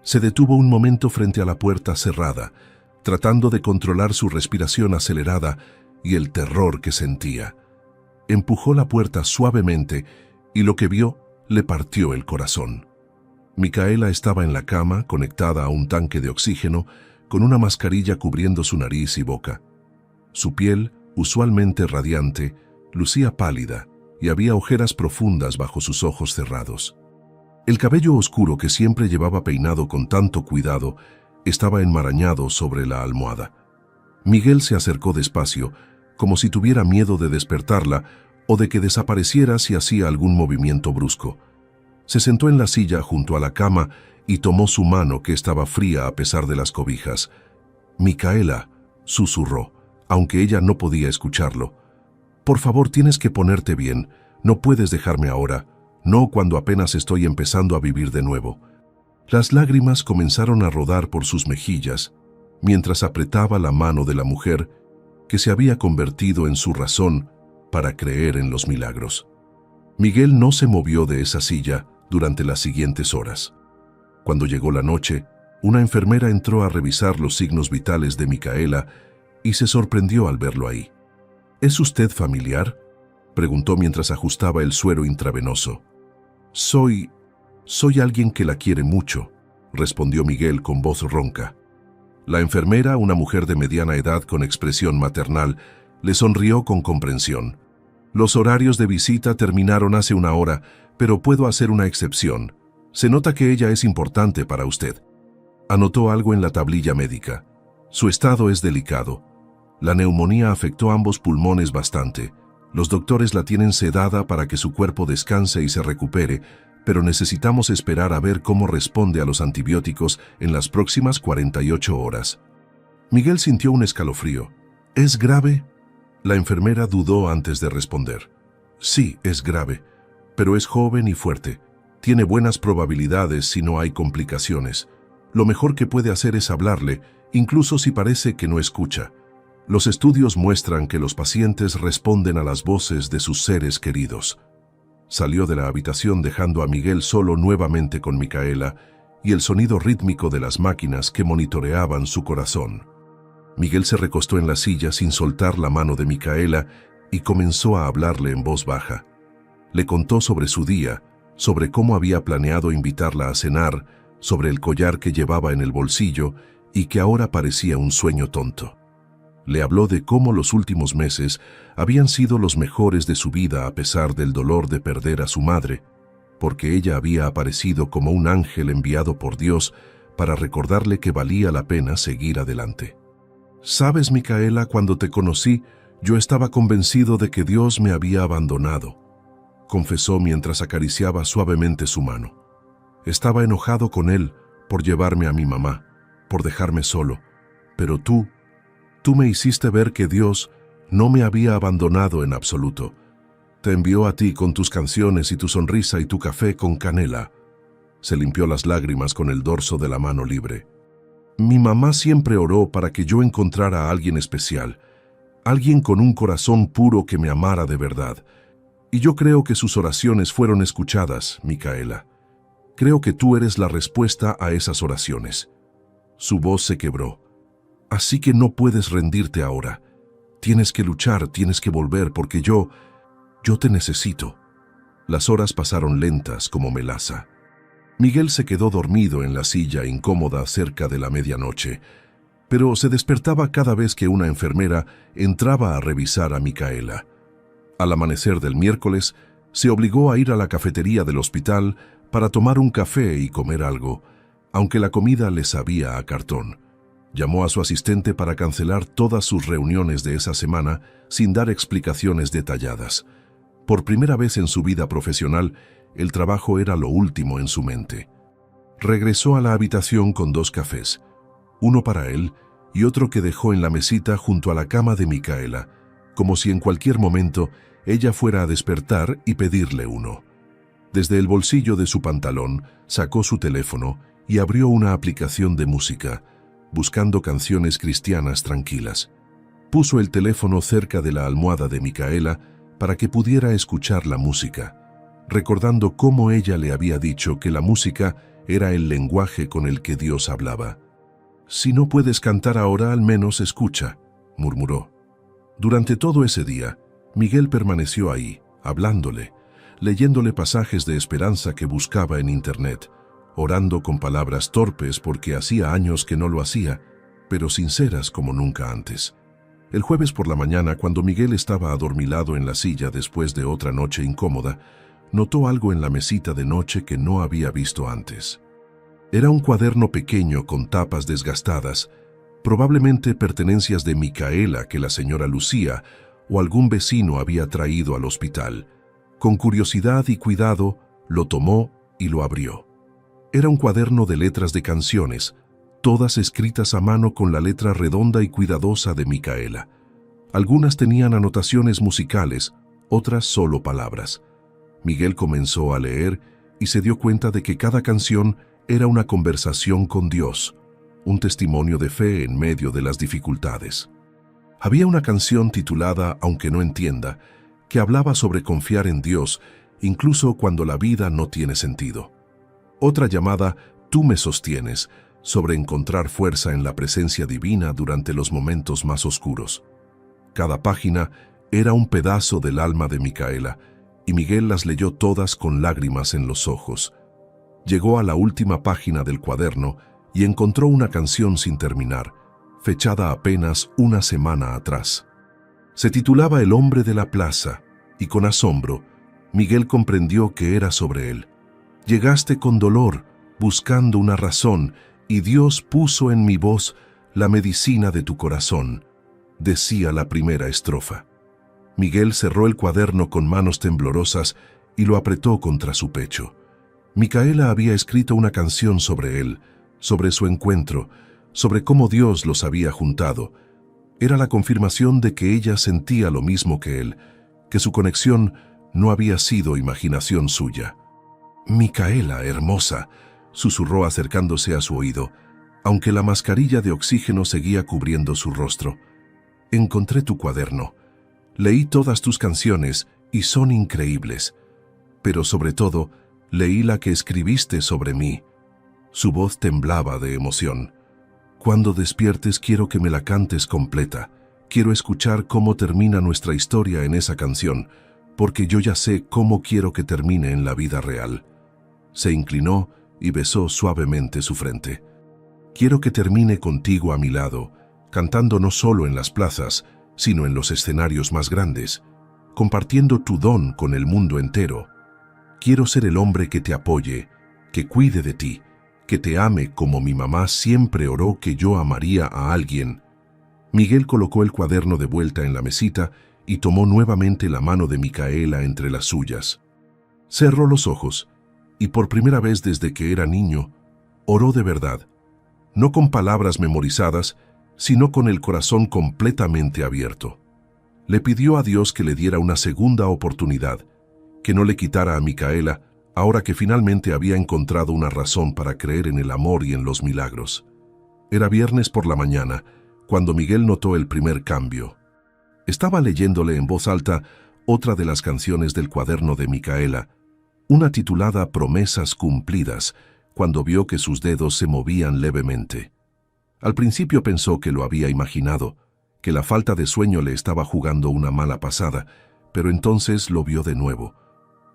S1: se detuvo un momento frente a la puerta cerrada, tratando de controlar su respiración acelerada y el terror que sentía. Empujó la puerta suavemente y lo que vio le partió el corazón. Micaela estaba en la cama, conectada a un tanque de oxígeno, con una mascarilla cubriendo su nariz y boca. Su piel, usualmente radiante, lucía pálida y había ojeras profundas bajo sus ojos cerrados. El cabello oscuro que siempre llevaba peinado con tanto cuidado estaba enmarañado sobre la almohada. Miguel se acercó despacio, como si tuviera miedo de despertarla o de que desapareciera si hacía algún movimiento brusco. Se sentó en la silla junto a la cama y tomó su mano que estaba fría a pesar de las cobijas. «Micaela», susurró, aunque ella no podía escucharlo. «Por favor, tienes que ponerte bien. No puedes dejarme ahora. No cuando apenas estoy empezando a vivir de nuevo». Las lágrimas comenzaron a rodar por sus mejillas mientras apretaba la mano de la mujer que se había convertido en su razón para creer en los milagros. Miguel no se movió de esa silla durante las siguientes horas. Cuando llegó la noche, una enfermera entró a revisar los signos vitales de Micaela y se sorprendió al verlo ahí. «¿Es usted familiar?», preguntó mientras ajustaba el suero intravenoso. Soy alguien que la quiere mucho», respondió Miguel con voz ronca. La enfermera, una mujer de mediana edad con expresión maternal, le sonrió con comprensión. «Los horarios de visita terminaron hace una hora, pero puedo hacer una excepción. Se nota que ella es importante para usted». Anotó algo en la tablilla médica. «Su estado es delicado. La neumonía afectó ambos pulmones bastante. Los doctores la tienen sedada para que su cuerpo descanse y se recupere, pero necesitamos esperar a ver cómo responde a los antibióticos en las próximas 48 horas». Miguel sintió un escalofrío. «¿Es grave?». La enfermera dudó antes de responder. «Sí, es grave, pero es joven y fuerte. Tiene buenas probabilidades si no hay complicaciones. Lo mejor que puede hacer es hablarle, incluso si parece que no escucha. Los estudios muestran que los pacientes responden a las voces de sus seres queridos». Salió de la habitación dejando a Miguel solo nuevamente con Micaela y el sonido rítmico de las máquinas que monitoreaban su corazón. Miguel se recostó en la silla sin soltar la mano de Micaela y comenzó a hablarle en voz baja. Le contó sobre su día, sobre cómo había planeado invitarla a cenar, sobre el collar que llevaba en el bolsillo y que ahora parecía un sueño tonto. Le habló de cómo los últimos meses habían sido los mejores de su vida a pesar del dolor de perder a su madre, porque ella había aparecido como un ángel enviado por Dios para recordarle que valía la pena seguir adelante. «Sabes, Micaela, cuando te conocí, yo estaba convencido de que Dios me había abandonado», confesó mientras acariciaba suavemente su mano. «Estaba enojado con Él por llevarme a mi mamá, por dejarme solo, pero tú me hiciste ver que Dios no me había abandonado en absoluto. Te envió a ti con tus canciones y tu sonrisa y tu café con canela». Se limpió las lágrimas con el dorso de la mano libre. «Mi mamá siempre oró para que yo encontrara a alguien especial, alguien con un corazón puro que me amara de verdad. Y yo creo que sus oraciones fueron escuchadas, Micaela. Creo que tú eres la respuesta a esas oraciones». Su voz se quebró. «Así que no puedes rendirte ahora. Tienes que luchar, tienes que volver, porque yo te necesito». Las horas pasaron lentas como melaza. Miguel se quedó dormido en la silla incómoda cerca de la medianoche, pero se despertaba cada vez que una enfermera entraba a revisar a Micaela. Al amanecer del miércoles, se obligó a ir a la cafetería del hospital para tomar un café y comer algo, aunque la comida le sabía a cartón. Llamó a su asistente para cancelar todas sus reuniones de esa semana sin dar explicaciones detalladas. Por primera vez en su vida profesional, el trabajo era lo último en su mente. Regresó a la habitación con 2 cafés, uno para él y otro que dejó en la mesita junto a la cama de Micaela, como si en cualquier momento ella fuera a despertar y pedirle uno. Desde el bolsillo de su pantalón sacó su teléfono y abrió una aplicación de música, buscando canciones cristianas tranquilas. Puso el teléfono cerca de la almohada de Micaela para que pudiera escuchar la música, recordando cómo ella le había dicho que la música era el lenguaje con el que Dios hablaba. «Si no puedes cantar ahora, al menos escucha», murmuró. Durante todo ese día, Miguel permaneció ahí, hablándole, leyéndole pasajes de esperanza que buscaba en internet, orando con palabras torpes porque hacía años que no lo hacía, pero sinceras como nunca antes. El jueves por la mañana, cuando Miguel estaba adormilado en la silla después de otra noche incómoda, notó algo en la mesita de noche que no había visto antes. Era un cuaderno pequeño con tapas desgastadas, probablemente pertenencias de Micaela que la señora Lucía o algún vecino había traído al hospital. Con curiosidad y cuidado, lo tomó y lo abrió. Era un cuaderno de letras de canciones, todas escritas a mano con la letra redonda y cuidadosa de Micaela. Algunas tenían anotaciones musicales, otras solo palabras. Miguel comenzó a leer y se dio cuenta de que cada canción era una conversación con Dios, un testimonio de fe en medio de las dificultades. Había una canción titulada Aunque no entienda, que hablaba sobre confiar en Dios, incluso cuando la vida no tiene sentido. Otra llamada Tú me sostienes, sobre encontrar fuerza en la presencia divina durante los momentos más oscuros. Cada página era un pedazo del alma de Micaela, y Miguel las leyó todas con lágrimas en los ojos. Llegó a la última página del cuaderno y encontró una canción sin terminar, fechada apenas una semana atrás. Se titulaba El hombre de la plaza, y con asombro, Miguel comprendió que era sobre él. Llegaste con dolor, buscando una razón, y Dios puso en mi voz la medicina de tu corazón, decía la primera estrofa. Miguel cerró el cuaderno con manos temblorosas y lo apretó contra su pecho. Micaela había escrito una canción sobre él, sobre su encuentro, sobre cómo Dios los había juntado. Era la confirmación de que ella sentía lo mismo que él, que su conexión no había sido imaginación suya. «Micaela, hermosa», susurró acercándose a su oído, aunque la mascarilla de oxígeno seguía cubriendo su rostro. «Encontré tu cuaderno. Leí todas tus canciones y son increíbles. Pero sobre todo, leí la que escribiste sobre mí». Su voz temblaba de emoción. «Cuando despiertes quiero que me la cantes completa. Quiero escuchar cómo termina nuestra historia en esa canción, porque yo ya sé cómo quiero que termine en la vida real». Se inclinó y besó suavemente su frente. «Quiero que termine contigo a mi lado, cantando no solo en las plazas, sino en los escenarios más grandes, compartiendo tu don con el mundo entero. Quiero ser el hombre que te apoye, que cuide de ti, que te ame como mi mamá siempre oró que yo amaría a alguien». Miguel colocó el cuaderno de vuelta en la mesita y tomó nuevamente la mano de Micaela entre las suyas. Cerró los ojos y por primera vez desde que era niño, oró de verdad, no con palabras memorizadas, sino con el corazón completamente abierto. Le pidió a Dios que le diera una segunda oportunidad, que no le quitara a Micaela ahora que finalmente había encontrado una razón para creer en el amor y en los milagros. Era viernes por la mañana, cuando Miguel notó el primer cambio. Estaba leyéndole en voz alta otra de las canciones del cuaderno de Micaela, una titulada Promesas cumplidas, cuando vio que sus dedos se movían levemente. Al principio pensó que lo había imaginado, que la falta de sueño le estaba jugando una mala pasada, pero entonces lo vio de nuevo.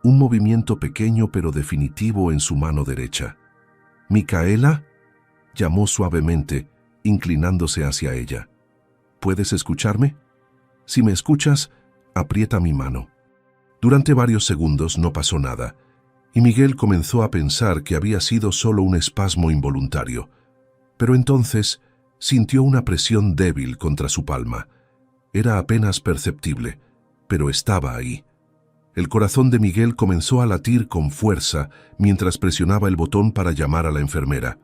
S1: Un movimiento pequeño pero definitivo en su mano derecha. «¿Micaela?», llamó suavemente, inclinándose hacia ella. «¿Puedes escucharme? Si me escuchas, aprieta mi mano». Durante varios segundos no pasó nada, y Miguel comenzó a pensar que había sido solo un espasmo involuntario. Pero entonces sintió una presión débil contra su palma. Era apenas perceptible, pero estaba ahí. El corazón de Miguel comenzó a latir con fuerza mientras presionaba el botón para llamar a la enfermera.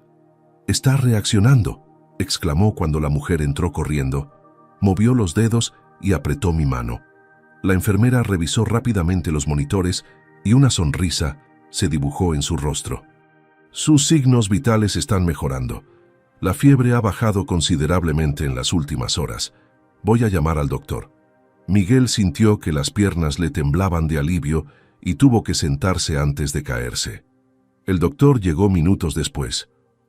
S1: «Está reaccionando», exclamó cuando la mujer entró corriendo. Movió los dedos y apretó mi mano. La enfermera revisó rápidamente los monitores y una sonrisa se dibujó en su rostro. Sus signos vitales están mejorando. La fiebre ha bajado considerablemente en las últimas horas. Voy a llamar al doctor. Miguel sintió que las piernas le temblaban de alivio y tuvo que sentarse antes de caerse. El doctor llegó minutos después.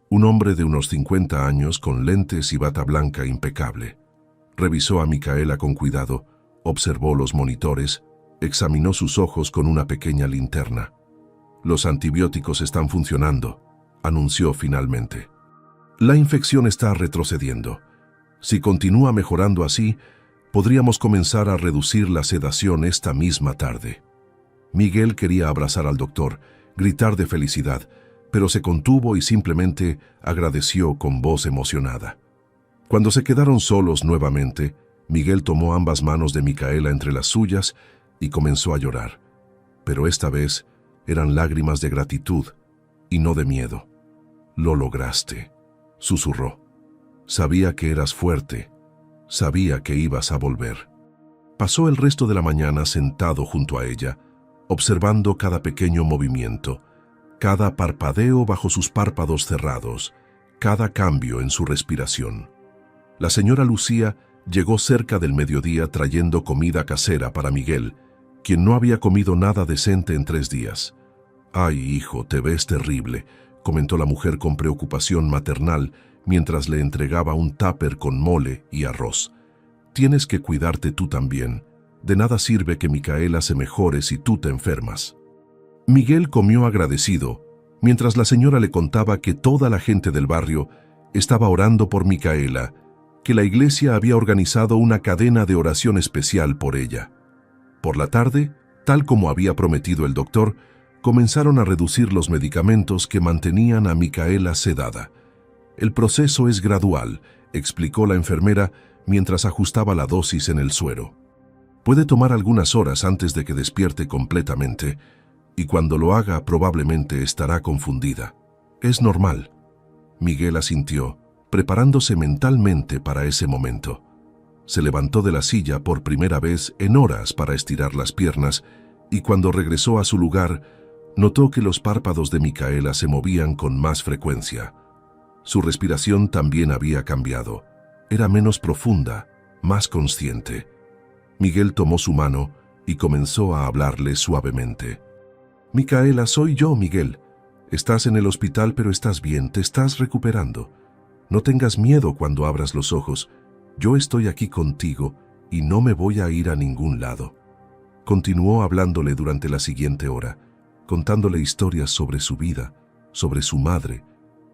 S1: Un hombre de unos 50 años con lentes y bata blanca impecable. Revisó a Micaela con cuidado, observó los monitores, examinó sus ojos con una pequeña linterna. Los antibióticos están funcionando, anunció finalmente. La infección está retrocediendo. Si continúa mejorando así, podríamos comenzar a reducir la sedación esta misma tarde. Miguel quería abrazar al doctor, gritar de felicidad, pero se contuvo y simplemente agradeció con voz emocionada. Cuando se quedaron solos nuevamente, Miguel tomó ambas manos de Micaela entre las suyas y comenzó a llorar. Pero esta vez eran lágrimas de gratitud y no de miedo. «Lo lograste», susurró. «Sabía que eras fuerte. Sabía que ibas a volver». Pasó el resto de la mañana sentado junto a ella, observando cada pequeño movimiento, cada parpadeo bajo sus párpados cerrados, cada cambio en su respiración. La señora Lucía llegó cerca del mediodía trayendo comida casera para Miguel, quien no había comido nada decente en 3 días. «Ay, hijo, te ves terrible», comentó la mujer con preocupación maternal mientras le entregaba un tupper con mole y arroz. «Tienes que cuidarte tú también. De nada sirve que Micaela se mejore si tú te enfermas». Miguel comió agradecido, mientras la señora le contaba que toda la gente del barrio estaba orando por Micaela, que la iglesia había organizado una cadena de oración especial por ella. Por la tarde, tal como había prometido el doctor, comenzaron a reducir los medicamentos que mantenían a Micaela sedada. «El proceso es gradual», explicó la enfermera mientras ajustaba la dosis en el suero. «Puede tomar algunas horas antes de que despierte completamente, y cuando lo haga probablemente estará confundida. Es normal». Miguel asintió, preparándose mentalmente para ese momento. Se levantó de la silla por primera vez en horas para estirar las piernas, y cuando regresó a su lugar, notó que los párpados de Micaela se movían con más frecuencia. Su respiración también había cambiado. Era menos profunda, más consciente. Miguel tomó su mano y comenzó a hablarle suavemente. «Micaela, soy yo, Miguel. Estás en el hospital, pero estás bien, te estás recuperando. No tengas miedo cuando abras los ojos. Yo estoy aquí contigo y no me voy a ir a ningún lado». Continuó hablándole durante la siguiente hora, contándole historias sobre su vida, sobre su madre,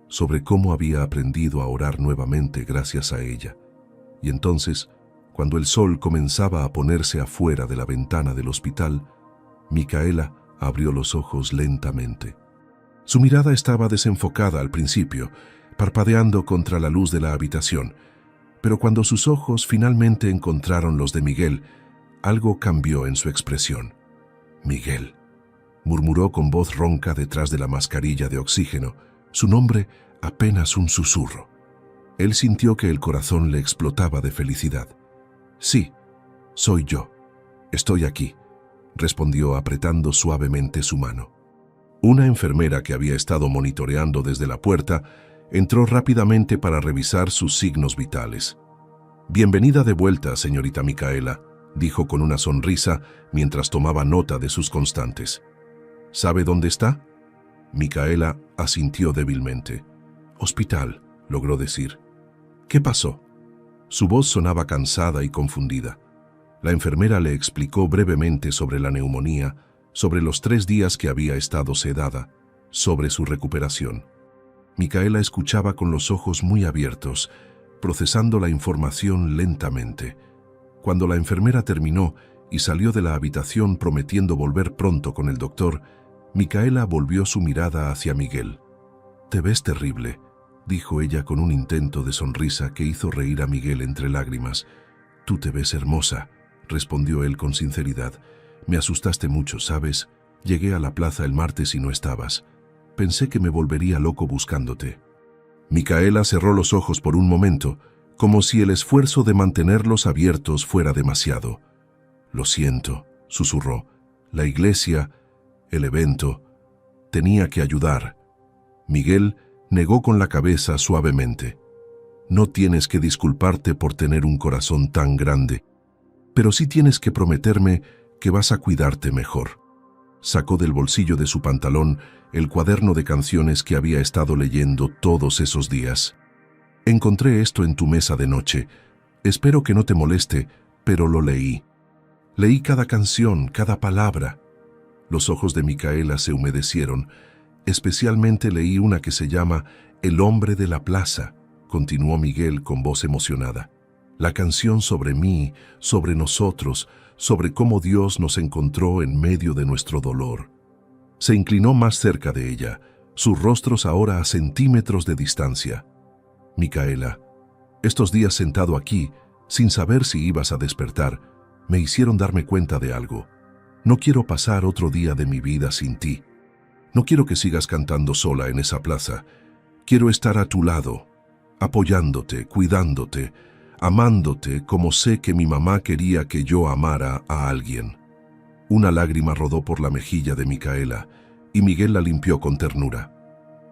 S1: sobre cómo había aprendido a orar nuevamente gracias a ella. Y entonces, cuando el sol comenzaba a ponerse afuera de la ventana del hospital, Micaela abrió los ojos lentamente. Su mirada estaba desenfocada al principio, parpadeando contra la luz de la habitación, pero cuando sus ojos finalmente encontraron los de Miguel, algo cambió en su expresión. «Miguel», murmuró con voz ronca detrás de la mascarilla de oxígeno, su nombre apenas un susurro. Él sintió que el corazón le explotaba de felicidad. «Sí, soy yo. Estoy aquí», respondió apretando suavemente su mano. Una enfermera que había estado monitoreando desde la puerta entró rápidamente para revisar sus signos vitales. «Bienvenida de vuelta, señorita Micaela», dijo con una sonrisa mientras tomaba nota de sus constantes. «¿Sabe dónde está?». Micaela asintió débilmente. «Hospital», logró decir. «¿Qué pasó?». Su voz sonaba cansada y confundida. La enfermera le explicó brevemente sobre la neumonía, sobre los 3 días que había estado sedada, sobre su recuperación. Micaela escuchaba con los ojos muy abiertos, procesando la información lentamente. Cuando la enfermera terminó y salió de la habitación prometiendo volver pronto con el doctor, Micaela volvió su mirada hacia Miguel. «Te ves terrible», dijo ella con un intento de sonrisa que hizo reír a Miguel entre lágrimas. «Tú te ves hermosa», respondió él con sinceridad. «Me asustaste mucho, ¿sabes? Llegué a la plaza el martes y no estabas. Pensé que me volvería loco buscándote». Micaela cerró los ojos por un momento, como si el esfuerzo de mantenerlos abiertos fuera demasiado. «Lo siento», susurró. «La iglesia, el evento, tenía que ayudar». Miguel negó con la cabeza suavemente. «No tienes que disculparte por tener un corazón tan grande, pero sí tienes que prometerme que vas a cuidarte mejor». Sacó del bolsillo de su pantalón el cuaderno de canciones que había estado leyendo todos esos días. «Encontré esto en tu mesa de noche. Espero que no te moleste, pero lo leí. Leí cada canción, cada palabra». Los ojos de Micaela se humedecieron. «Especialmente leí una que se llama El hombre de la plaza», continuó Miguel con voz emocionada. «La canción sobre mí, sobre nosotros, sobre cómo Dios nos encontró en medio de nuestro dolor». Se inclinó más cerca de ella, sus rostros ahora a centímetros de distancia. «Micaela, estos días sentado aquí, sin saber si ibas a despertar, me hicieron darme cuenta de algo. No quiero pasar otro día de mi vida sin ti. No quiero que sigas cantando sola en esa plaza. Quiero estar a tu lado, apoyándote, cuidándote, amándote como sé que mi mamá quería que yo amara a alguien». Una lágrima rodó por la mejilla de Micaela y Miguel la limpió con ternura.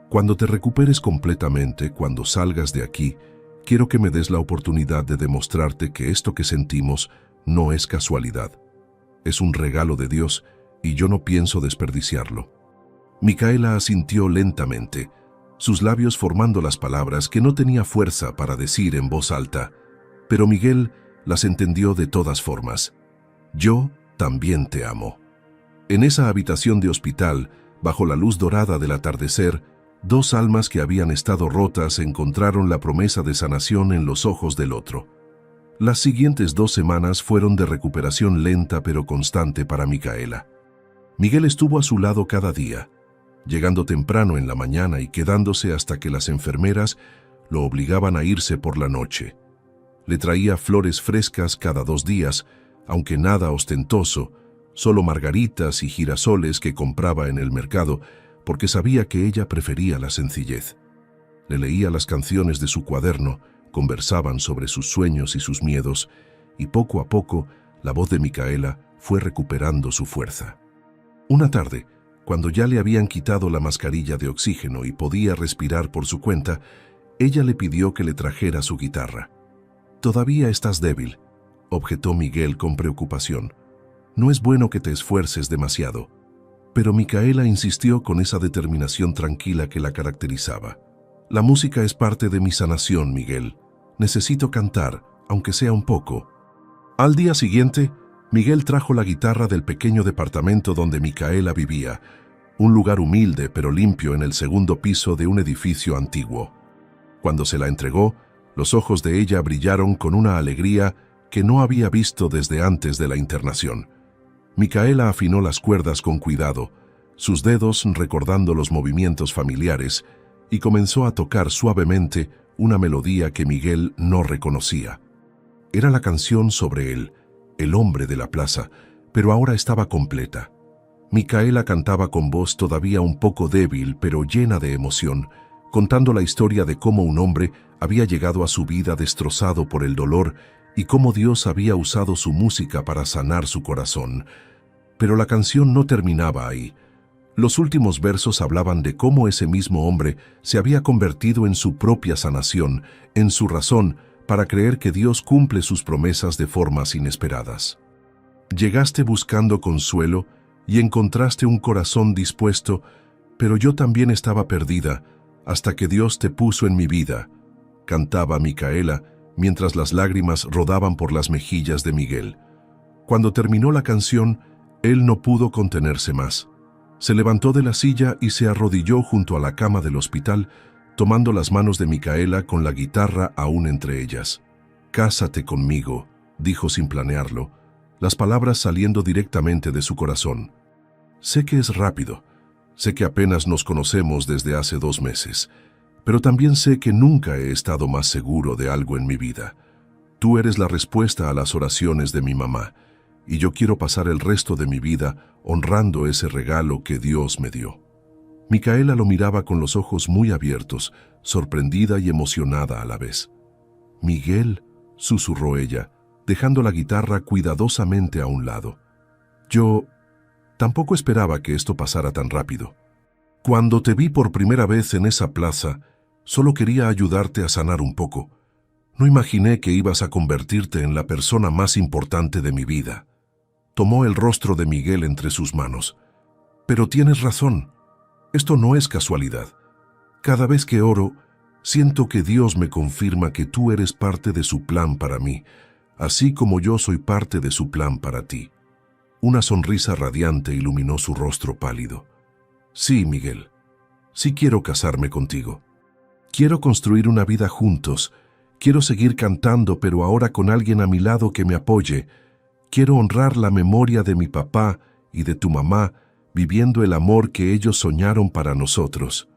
S1: «Cuando te recuperes completamente, cuando salgas de aquí, quiero que me des la oportunidad de demostrarte que esto que sentimos no es casualidad. Es un regalo de Dios y yo no pienso desperdiciarlo». Micaela asintió lentamente, sus labios formando las palabras que no tenía fuerza para decir en voz alta, pero Miguel las entendió de todas formas. «Yo también te amo». En esa habitación de hospital, bajo la luz dorada del atardecer, dos almas que habían estado rotas encontraron la promesa de sanación en los ojos del otro. Las siguientes 2 semanas fueron de recuperación lenta pero constante para Micaela. Miguel estuvo a su lado cada día, llegando temprano en la mañana y quedándose hasta que las enfermeras lo obligaban a irse por la noche. Le traía flores frescas cada 2 días, aunque nada ostentoso, solo margaritas y girasoles que compraba en el mercado, porque sabía que ella prefería la sencillez. Le leía las canciones de su cuaderno, conversaban sobre sus sueños y sus miedos, y poco a poco la voz de Micaela fue recuperando su fuerza. Una tarde, cuando ya le habían quitado la mascarilla de oxígeno y podía respirar por su cuenta, ella le pidió que le trajera su guitarra. «Todavía estás débil», objetó Miguel con preocupación. «No es bueno que te esfuerces demasiado». Pero Micaela insistió con esa determinación tranquila que la caracterizaba. «La música es parte de mi sanación, Miguel. Necesito cantar, aunque sea un poco». Al día siguiente, Miguel trajo la guitarra del pequeño departamento donde Micaela vivía, un lugar humilde pero limpio en el 2º piso de un edificio antiguo. Cuando se la entregó, los ojos de ella brillaron con una alegría que no había visto desde antes de la internación. Micaela afinó las cuerdas con cuidado, sus dedos recordando los movimientos familiares, y comenzó a tocar suavemente una melodía que Miguel no reconocía. Era la canción sobre él, el hombre de la plaza, pero ahora estaba completa. Micaela cantaba con voz todavía un poco débil, pero llena de emoción, contando la historia de cómo un hombre había llegado a su vida destrozado por el dolor y cómo Dios había usado su música para sanar su corazón. Pero la canción no terminaba ahí. Los últimos versos hablaban de cómo ese mismo hombre se había convertido en su propia sanación, en su razón para creer que Dios cumple sus promesas de formas inesperadas. «Llegaste buscando consuelo y encontraste un corazón dispuesto, pero yo también estaba perdida hasta que Dios te puso en mi vida», cantaba Micaela mientras las lágrimas rodaban por las mejillas de Miguel. Cuando terminó la canción, él no pudo contenerse más. Se levantó de la silla y se arrodilló junto a la cama del hospital, tomando las manos de Micaela con la guitarra aún entre ellas. «Cásate conmigo», dijo sin planearlo, las palabras saliendo directamente de su corazón. «Sé que es rápido, sé que apenas nos conocemos desde hace 2 meses, pero también sé que nunca he estado más seguro de algo en mi vida. Tú eres la respuesta a las oraciones de mi mamá, y yo quiero pasar el resto de mi vida honrando ese regalo que Dios me dio». Micaela lo miraba con los ojos muy abiertos, sorprendida y emocionada a la vez. «Miguel», susurró ella, dejando la guitarra cuidadosamente a un lado. «Yo tampoco esperaba que esto pasara tan rápido. Cuando te vi por primera vez en esa plaza, solo quería ayudarte a sanar un poco. No imaginé que ibas a convertirte en la persona más importante de mi vida». Tomó el rostro de Miguel entre sus manos. «Pero tienes razón. Esto no es casualidad. Cada vez que oro, siento que Dios me confirma que tú eres parte de su plan para mí, así como yo soy parte de su plan para ti». Una sonrisa radiante iluminó su rostro pálido. «Sí, Miguel. Sí quiero casarme contigo. Quiero construir una vida juntos. Quiero seguir cantando, pero ahora con alguien a mi lado que me apoye. Quiero honrar la memoria de mi papá y de tu mamá, viviendo el amor que ellos soñaron para nosotros».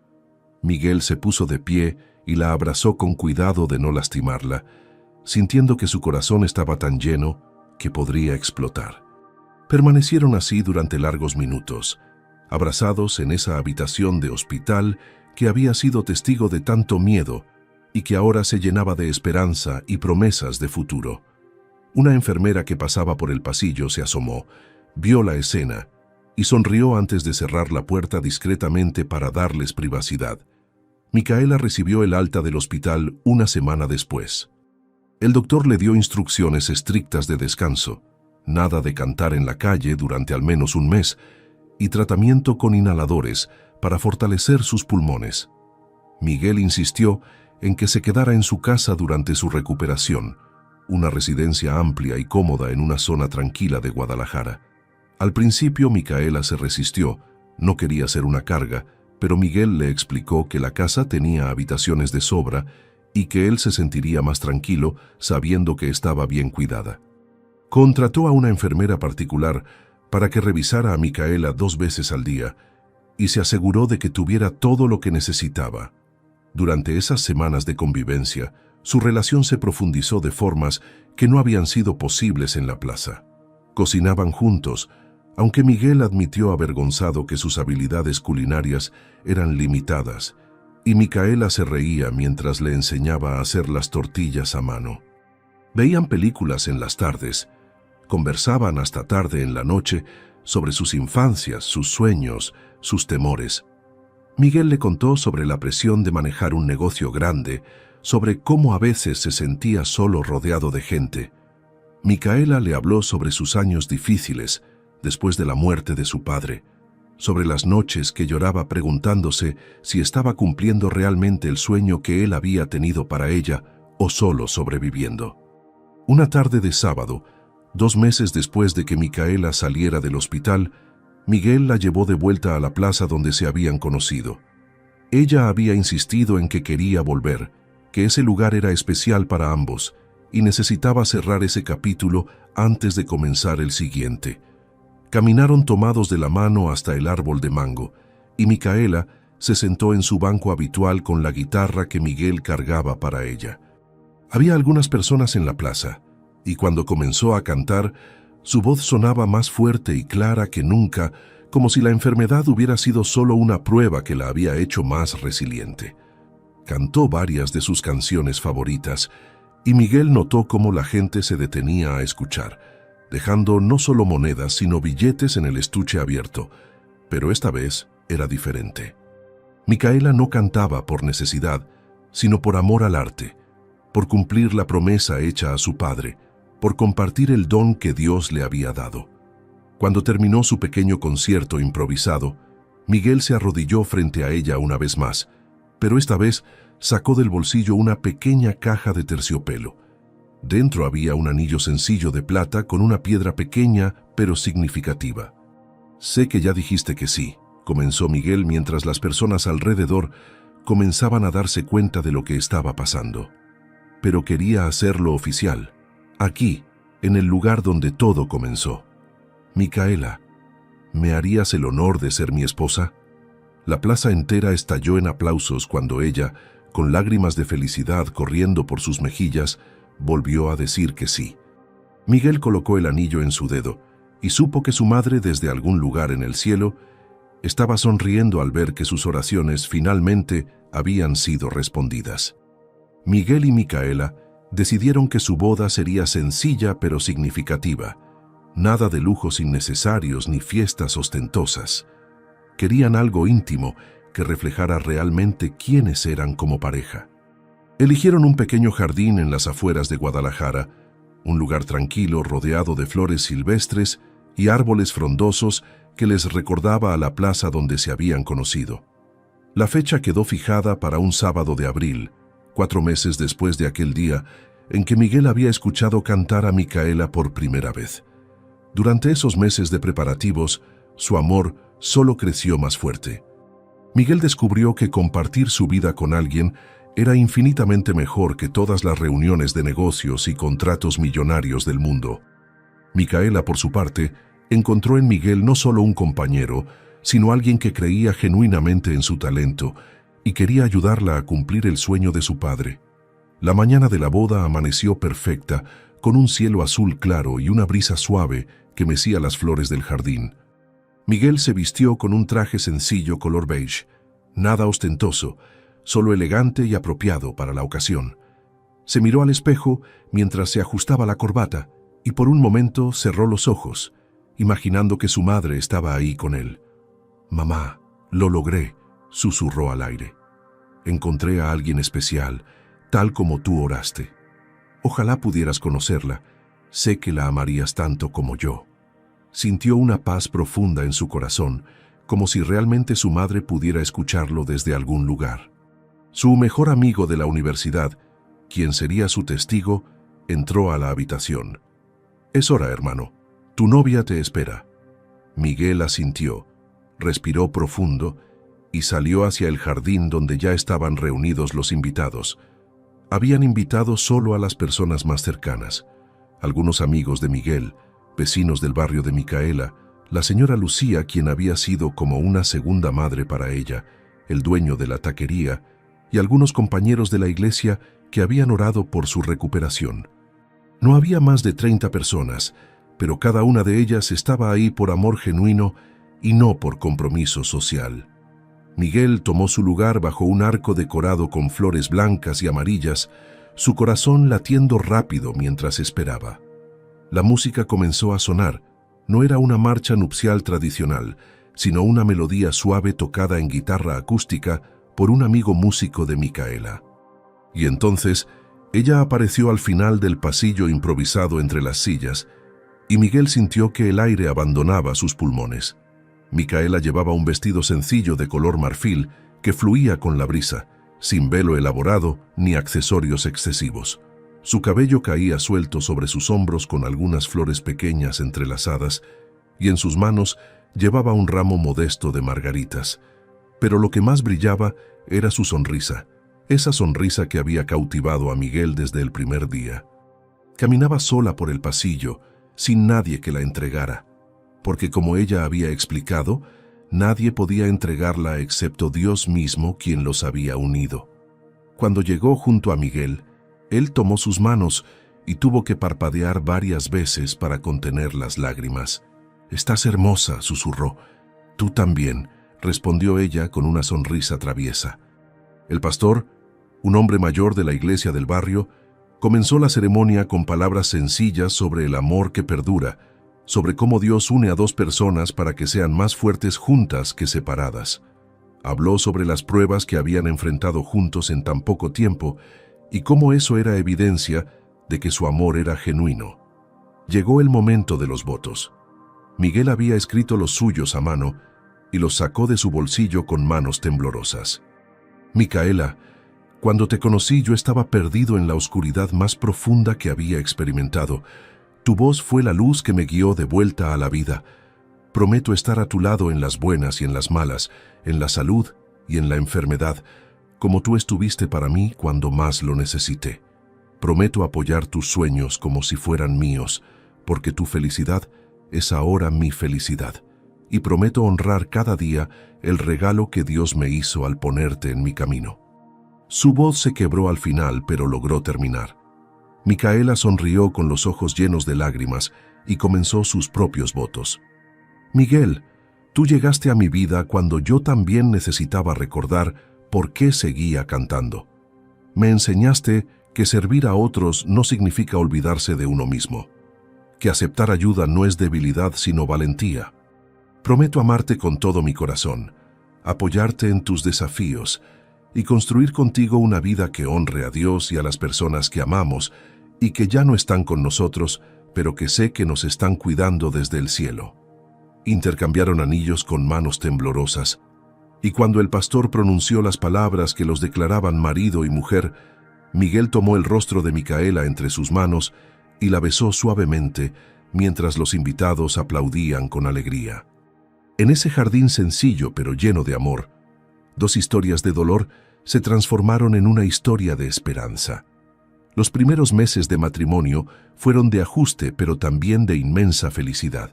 S1: Miguel se puso de pie y la abrazó con cuidado de no lastimarla, sintiendo que su corazón estaba tan lleno que podría explotar. Permanecieron así durante largos minutos, abrazados en esa habitación de hospital que había sido testigo de tanto miedo y que ahora se llenaba de esperanza y promesas de futuro. Una enfermera que pasaba por el pasillo se asomó, vio la escena y sonrió antes de cerrar la puerta discretamente para darles privacidad. Micaela recibió el alta del hospital una semana después. El doctor le dio instrucciones estrictas de descanso, nada de cantar en la calle durante al menos un mes y tratamiento con inhaladores para fortalecer sus pulmones. Miguel insistió en que se quedara en su casa durante su recuperación, una residencia amplia y cómoda en una zona tranquila de Guadalajara. Al principio Micaela se resistió, no quería ser una carga, pero Miguel le explicó que la casa tenía habitaciones de sobra y que él se sentiría más tranquilo sabiendo que estaba bien cuidada. Contrató a una enfermera particular para que revisara a Micaela 2 veces al día y se aseguró de que tuviera todo lo que necesitaba. Durante esas semanas de convivencia, su relación se profundizó de formas que no habían sido posibles en la plaza. Cocinaban juntos, aunque Miguel admitió avergonzado que sus habilidades culinarias eran limitadas, y Micaela se reía mientras le enseñaba a hacer las tortillas a mano. Veían películas en las tardes, conversaban hasta tarde en la noche sobre sus infancias, sus sueños, sus temores. Miguel le contó sobre la presión de manejar un negocio grande, sobre cómo a veces se sentía solo rodeado de gente. Micaela le habló sobre sus años difíciles, después de la muerte de su padre, sobre las noches que lloraba preguntándose si estaba cumpliendo realmente el sueño que él había tenido para ella o solo sobreviviendo. Una tarde de sábado, 2 meses después de que Micaela saliera del hospital, Miguel la llevó de vuelta a la plaza donde se habían conocido. Ella había insistido en que quería volver, que ese lugar era especial para ambos y necesitaba cerrar ese capítulo antes de comenzar el siguiente. Caminaron tomados de la mano hasta el árbol de mango y Micaela se sentó en su banco habitual con la guitarra que Miguel cargaba para ella. Había algunas personas en la plaza y cuando comenzó a cantar, su voz sonaba más fuerte y clara que nunca, como si la enfermedad hubiera sido solo una prueba que la había hecho más resiliente. Cantó varias de sus canciones favoritas y Miguel notó cómo la gente se detenía a escuchar, dejando no solo monedas sino billetes en el estuche abierto, pero esta vez era diferente. Micaela no cantaba por necesidad, sino por amor al arte, por cumplir la promesa hecha a su padre, por compartir el don que Dios le había dado. Cuando terminó su pequeño concierto improvisado, Miguel se arrodilló frente a ella una vez más, pero esta vez sacó del bolsillo una pequeña caja de terciopelo. Dentro había un anillo sencillo de plata con una piedra pequeña pero significativa. «Sé que ya dijiste que sí», comenzó Miguel mientras las personas alrededor comenzaban a darse cuenta de lo que estaba pasando. «Pero quería hacerlo oficial, aquí, en el lugar donde todo comenzó. Micaela, ¿me harías el honor de ser mi esposa?» La plaza entera estalló en aplausos cuando ella, con lágrimas de felicidad corriendo por sus mejillas, volvió a decir que sí. Miguel colocó el anillo en su dedo y supo que su madre desde algún lugar en el cielo Estaba sonriendo al ver que sus oraciones finalmente habían sido respondidas. Miguel y Micaela decidieron que su boda sería sencilla pero significativa. Nada de lujos innecesarios ni fiestas ostentosas. Querían algo íntimo que reflejara realmente quiénes eran como pareja. Eligieron un pequeño jardín en las afueras de Guadalajara, un lugar tranquilo rodeado de flores silvestres y árboles frondosos que les recordaba a la plaza donde se habían conocido. La fecha quedó fijada para un sábado de abril, 4 meses después de aquel día en que Miguel había escuchado cantar a Micaela por primera vez. Durante esos meses de preparativos, su amor solo creció más fuerte. Miguel descubrió que compartir su vida con alguien era infinitamente mejor que todas las reuniones de negocios y contratos millonarios del mundo. Micaela, por su parte, encontró en Miguel no solo un compañero, sino alguien que creía genuinamente en su talento y quería ayudarla a cumplir el sueño de su padre. La mañana de la boda amaneció perfecta, con un cielo azul claro y una brisa suave que mecía las flores del jardín. Miguel se vistió con un traje sencillo color beige, nada ostentoso, solo elegante y apropiado para la ocasión. Se miró al espejo mientras se ajustaba la corbata y por un momento cerró los ojos, imaginando que su madre estaba ahí con él. «Mamá, lo logré», susurró al aire. «Encontré a alguien especial, tal como tú oraste. Ojalá pudieras conocerla. Sé que la amarías tanto como yo». Sintió una paz profunda en su corazón, como si realmente su madre pudiera escucharlo desde algún lugar. Su mejor amigo de la universidad, quien sería su testigo, entró a la habitación. «Es hora, hermano. Tu novia te espera». Miguel asintió, respiró profundo y salió hacia el jardín donde ya estaban reunidos los invitados. Habían invitado solo a las personas más cercanas, algunos amigos de Miguel, vecinos del barrio de Micaela, la señora Lucía, quien había sido como una segunda madre para ella, el dueño de la taquería, y algunos compañeros de la iglesia que habían orado por su recuperación. No había más de 30 personas, pero cada una de ellas estaba ahí por amor genuino y no por compromiso social. Miguel tomó su lugar bajo un arco decorado con flores blancas y amarillas, su corazón latiendo rápido mientras esperaba. La música comenzó a sonar. No era una marcha nupcial tradicional, sino una melodía suave tocada en guitarra acústica por un amigo músico de Micaela. Y entonces, ella apareció al final del pasillo improvisado entre las sillas, y Miguel sintió que el aire abandonaba sus pulmones. Micaela llevaba un vestido sencillo de color marfil que fluía con la brisa, sin velo elaborado ni accesorios excesivos. Su cabello caía suelto sobre sus hombros con algunas flores pequeñas entrelazadas, y en sus manos llevaba un ramo modesto de margaritas. Pero lo que más brillaba era su sonrisa, esa sonrisa que había cautivado a Miguel desde el primer día. Caminaba sola por el pasillo, sin nadie que la entregara, porque como ella había explicado, nadie podía entregarla excepto Dios mismo, quien los había unido. Cuando llegó junto a Miguel, él tomó sus manos y tuvo que parpadear varias veces para contener las lágrimas. «Estás hermosa», susurró. «Tú también», respondió ella con una sonrisa traviesa. El pastor, un hombre mayor de la iglesia del barrio, comenzó la ceremonia con palabras sencillas sobre el amor que perdura, sobre cómo Dios une a dos personas para que sean más fuertes juntas que separadas. Habló sobre las pruebas que habían enfrentado juntos en tan poco tiempo y cómo eso era evidencia de que su amor era genuino. Llegó el momento de los votos. Miguel había escrito los suyos a mano y los sacó de su bolsillo con manos temblorosas. «Micaela, cuando te conocí yo estaba perdido en la oscuridad más profunda que había experimentado. Tu voz fue la luz que me guió de vuelta a la vida. Prometo estar a tu lado en las buenas y en las malas, en la salud y en la enfermedad, como tú estuviste para mí cuando más lo necesité. Prometo apoyar tus sueños como si fueran míos, porque tu felicidad es ahora mi felicidad. Y prometo honrar cada día el regalo que Dios me hizo al ponerte en mi camino». Su voz se quebró al final, pero logró terminar. Micaela sonrió con los ojos llenos de lágrimas y comenzó sus propios votos. «Miguel, Tú llegaste a mi vida cuando yo también necesitaba recordar por qué seguía cantando. Me enseñaste que servir a otros no significa olvidarse de uno mismo, que aceptar ayuda no es debilidad sino valentía. Prometo amarte con todo mi corazón, apoyarte en tus desafíos y construir contigo una vida que honre a Dios y a las personas que amamos y que ya no están con nosotros, pero que sé que nos están cuidando desde el cielo. Intercambiaron anillos con manos temblorosas, y cuando el pastor pronunció las palabras que los declaraban marido y mujer, Miguel tomó el rostro de Micaela entre sus manos y la besó suavemente mientras los invitados aplaudían con alegría. En ese jardín sencillo pero lleno de amor, dos historias de dolor se transformaron en una historia de esperanza. Los primeros meses de matrimonio fueron de ajuste pero también de inmensa felicidad.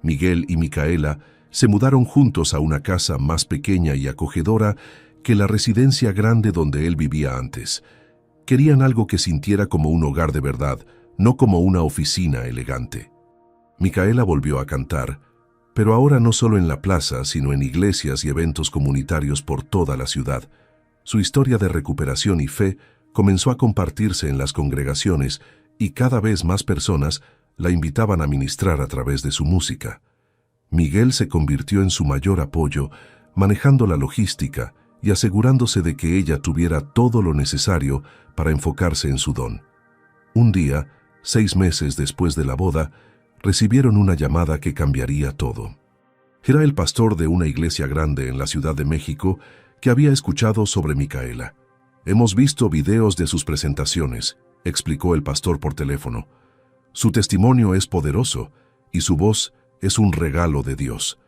S1: Miguel y Micaela se mudaron juntos a una casa más pequeña y acogedora que la residencia grande donde él vivía antes. Querían algo que sintiera como un hogar de verdad, no como una oficina elegante. Micaela volvió a cantar, pero ahora no solo en la plaza, sino en iglesias y eventos comunitarios por toda la ciudad. Su historia de recuperación y fe comenzó a compartirse en las congregaciones y cada vez más personas la invitaban a ministrar a través de su música. Miguel se convirtió en su mayor apoyo, manejando la logística y asegurándose de que ella tuviera todo lo necesario para enfocarse en su don. Un día, 6 meses después de la boda, recibieron una llamada que cambiaría todo. Era el pastor de una iglesia grande en la Ciudad de México que había escuchado sobre Micaela. «Hemos visto videos de sus presentaciones», explicó el pastor por teléfono. «Su testimonio es poderoso y su voz es un regalo de Dios.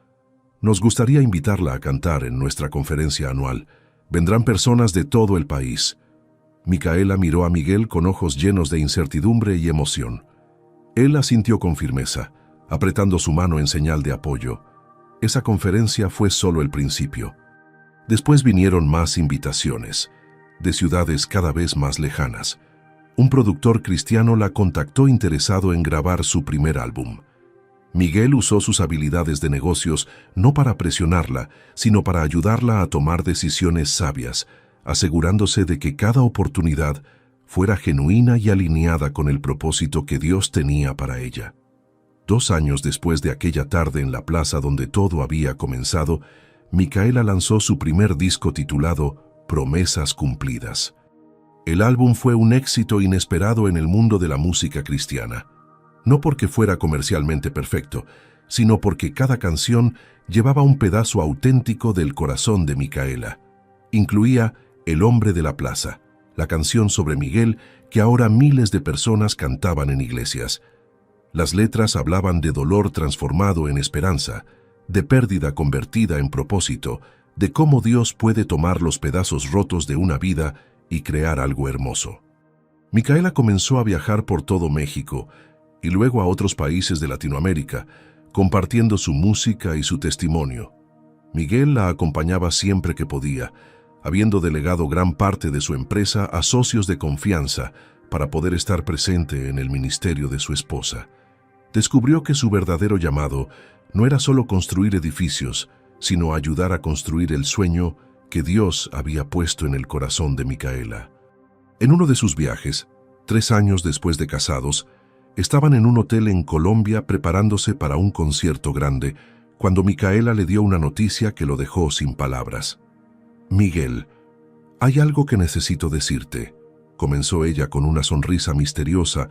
S1: Nos gustaría invitarla a cantar en nuestra conferencia anual. Vendrán personas de todo el país». Micaela miró a Miguel con ojos llenos de incertidumbre y emoción. Él asintió con firmeza, apretando su mano en señal de apoyo. Esa conferencia fue solo el principio. Después vinieron más invitaciones, de ciudades cada vez más lejanas. Un productor cristiano la contactó interesado en grabar su primer álbum. Miguel usó sus habilidades de negocios no para presionarla, sino para ayudarla a tomar decisiones sabias, asegurándose de que cada oportunidad fuera genuina y alineada con el propósito que Dios tenía para ella. 2 años después de aquella tarde en la plaza donde todo había comenzado, Micaela lanzó su primer disco titulado Promesas Cumplidas. El álbum fue un éxito inesperado en el mundo de la música cristiana, no porque fuera comercialmente perfecto, sino porque cada canción llevaba un pedazo auténtico del corazón de Micaela. Incluía El hombre de la plaza, la canción sobre Miguel que ahora miles de personas cantaban en iglesias. Las letras hablaban de dolor transformado en esperanza, de pérdida convertida en propósito, de cómo Dios puede tomar los pedazos rotos de una vida y crear algo hermoso. Micaela comenzó a viajar por todo México y luego a otros países de Latinoamérica, compartiendo su música y su testimonio. Miguel la acompañaba siempre que podía, habiendo delegado gran parte de su empresa a socios de confianza para poder estar presente en el ministerio de su esposa. Descubrió que su verdadero llamado no era solo construir edificios, sino ayudar a construir el sueño que Dios había puesto en el corazón de Micaela. En uno de sus viajes, 3 años después de casados, estaban en un hotel en Colombia preparándose para un concierto grande, cuando Micaela le dio una noticia que lo dejó sin palabras. «Miguel, hay algo que necesito decirte», comenzó ella con una sonrisa misteriosa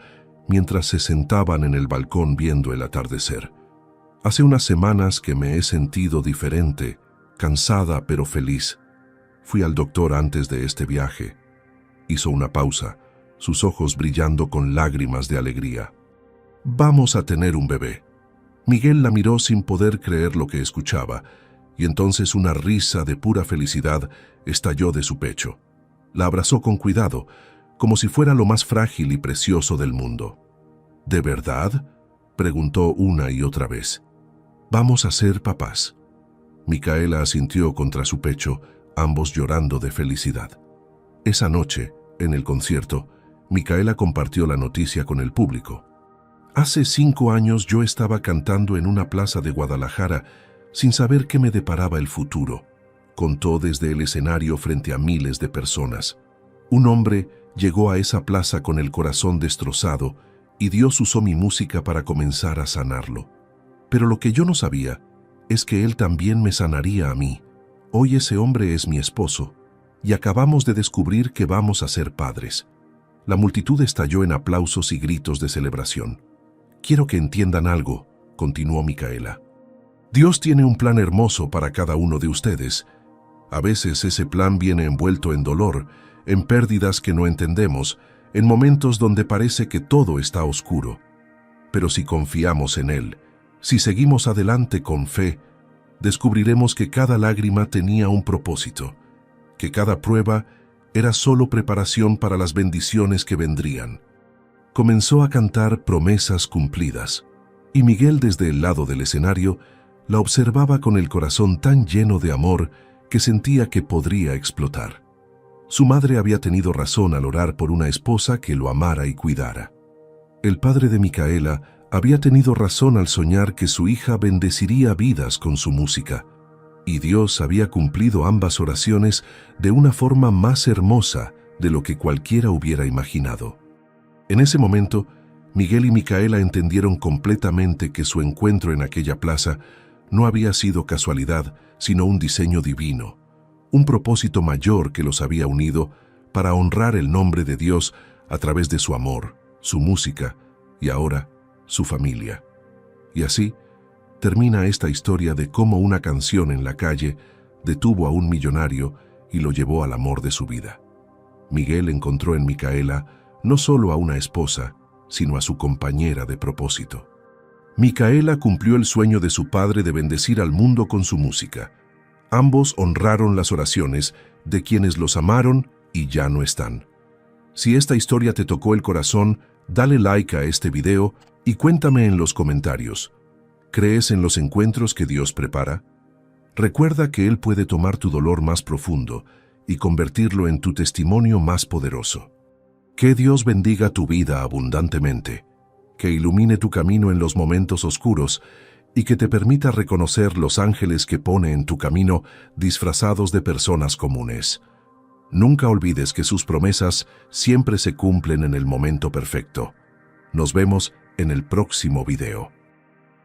S1: mientras se sentaban en el balcón viendo el atardecer. «Hace unas semanas que me he sentido diferente, cansada pero feliz. Fui al doctor antes de este viaje». Hizo una pausa, sus ojos brillando con lágrimas de alegría. «Vamos a tener un bebé». Miguel la miró sin poder creer lo que escuchaba, y entonces una risa de pura felicidad estalló de su pecho. La abrazó con cuidado, como si fuera lo más frágil y precioso del mundo. «¿De verdad?», preguntó una y otra vez. «Vamos a ser papás». Micaela asintió contra su pecho, ambos llorando de felicidad. Esa noche, en el concierto, Micaela compartió la noticia con el público. «Hace 5 años yo estaba cantando en una plaza de Guadalajara sin saber qué me deparaba el futuro. Contó desde el escenario frente a miles de personas. Un hombre llegó a esa plaza con el corazón destrozado y Dios usó mi música para comenzar a sanarlo. Pero lo que yo no sabía es que Él también me sanaría a mí. Hoy ese hombre es mi esposo y acabamos de descubrir que vamos a ser padres. La multitud estalló en aplausos y gritos de celebración. Quiero que entiendan algo, continuó Micaela. Dios tiene un plan hermoso para cada uno de ustedes. A veces ese plan viene envuelto en dolor, en pérdidas que no entendemos, en momentos donde parece que todo está oscuro. Pero si confiamos en Él, si seguimos adelante con fe, descubriremos que cada lágrima tenía un propósito, que cada prueba era solo preparación para las bendiciones que vendrían. Comenzó a cantar promesas cumplidas, y Miguel desde el lado del escenario la observaba con el corazón tan lleno de amor que sentía que podría explotar. Su madre había tenido razón al orar por una esposa que lo amara y cuidara. El padre de Micaela había tenido razón al soñar que su hija bendeciría vidas con su música, y Dios había cumplido ambas oraciones de una forma más hermosa de lo que cualquiera hubiera imaginado. En ese momento, Miguel y Micaela entendieron completamente que su encuentro en aquella plaza no había sido casualidad, sino un diseño divino, un propósito mayor que los había unido para honrar el nombre de Dios a través de su amor, su música y ahora su familia. Y así termina esta historia de cómo una canción en la calle detuvo a un millonario y lo llevó al amor de su vida. Miguel encontró en Micaela no solo a una esposa, sino a su compañera de propósito. Micaela cumplió el sueño de su padre de bendecir al mundo con su música. Ambos honraron las oraciones de quienes los amaron y ya no están. Si esta historia te tocó el corazón, dale like a este video y cuéntame en los comentarios. ¿Crees en los encuentros que Dios prepara? Recuerda que Él puede tomar tu dolor más profundo y convertirlo en tu testimonio más poderoso. Que Dios bendiga tu vida abundantemente, que ilumine tu camino en los momentos oscuros y que te permita reconocer los ángeles que pone en tu camino disfrazados de personas comunes. Nunca olvides que sus promesas siempre se cumplen en el momento perfecto. Nos vemos en el próximo video.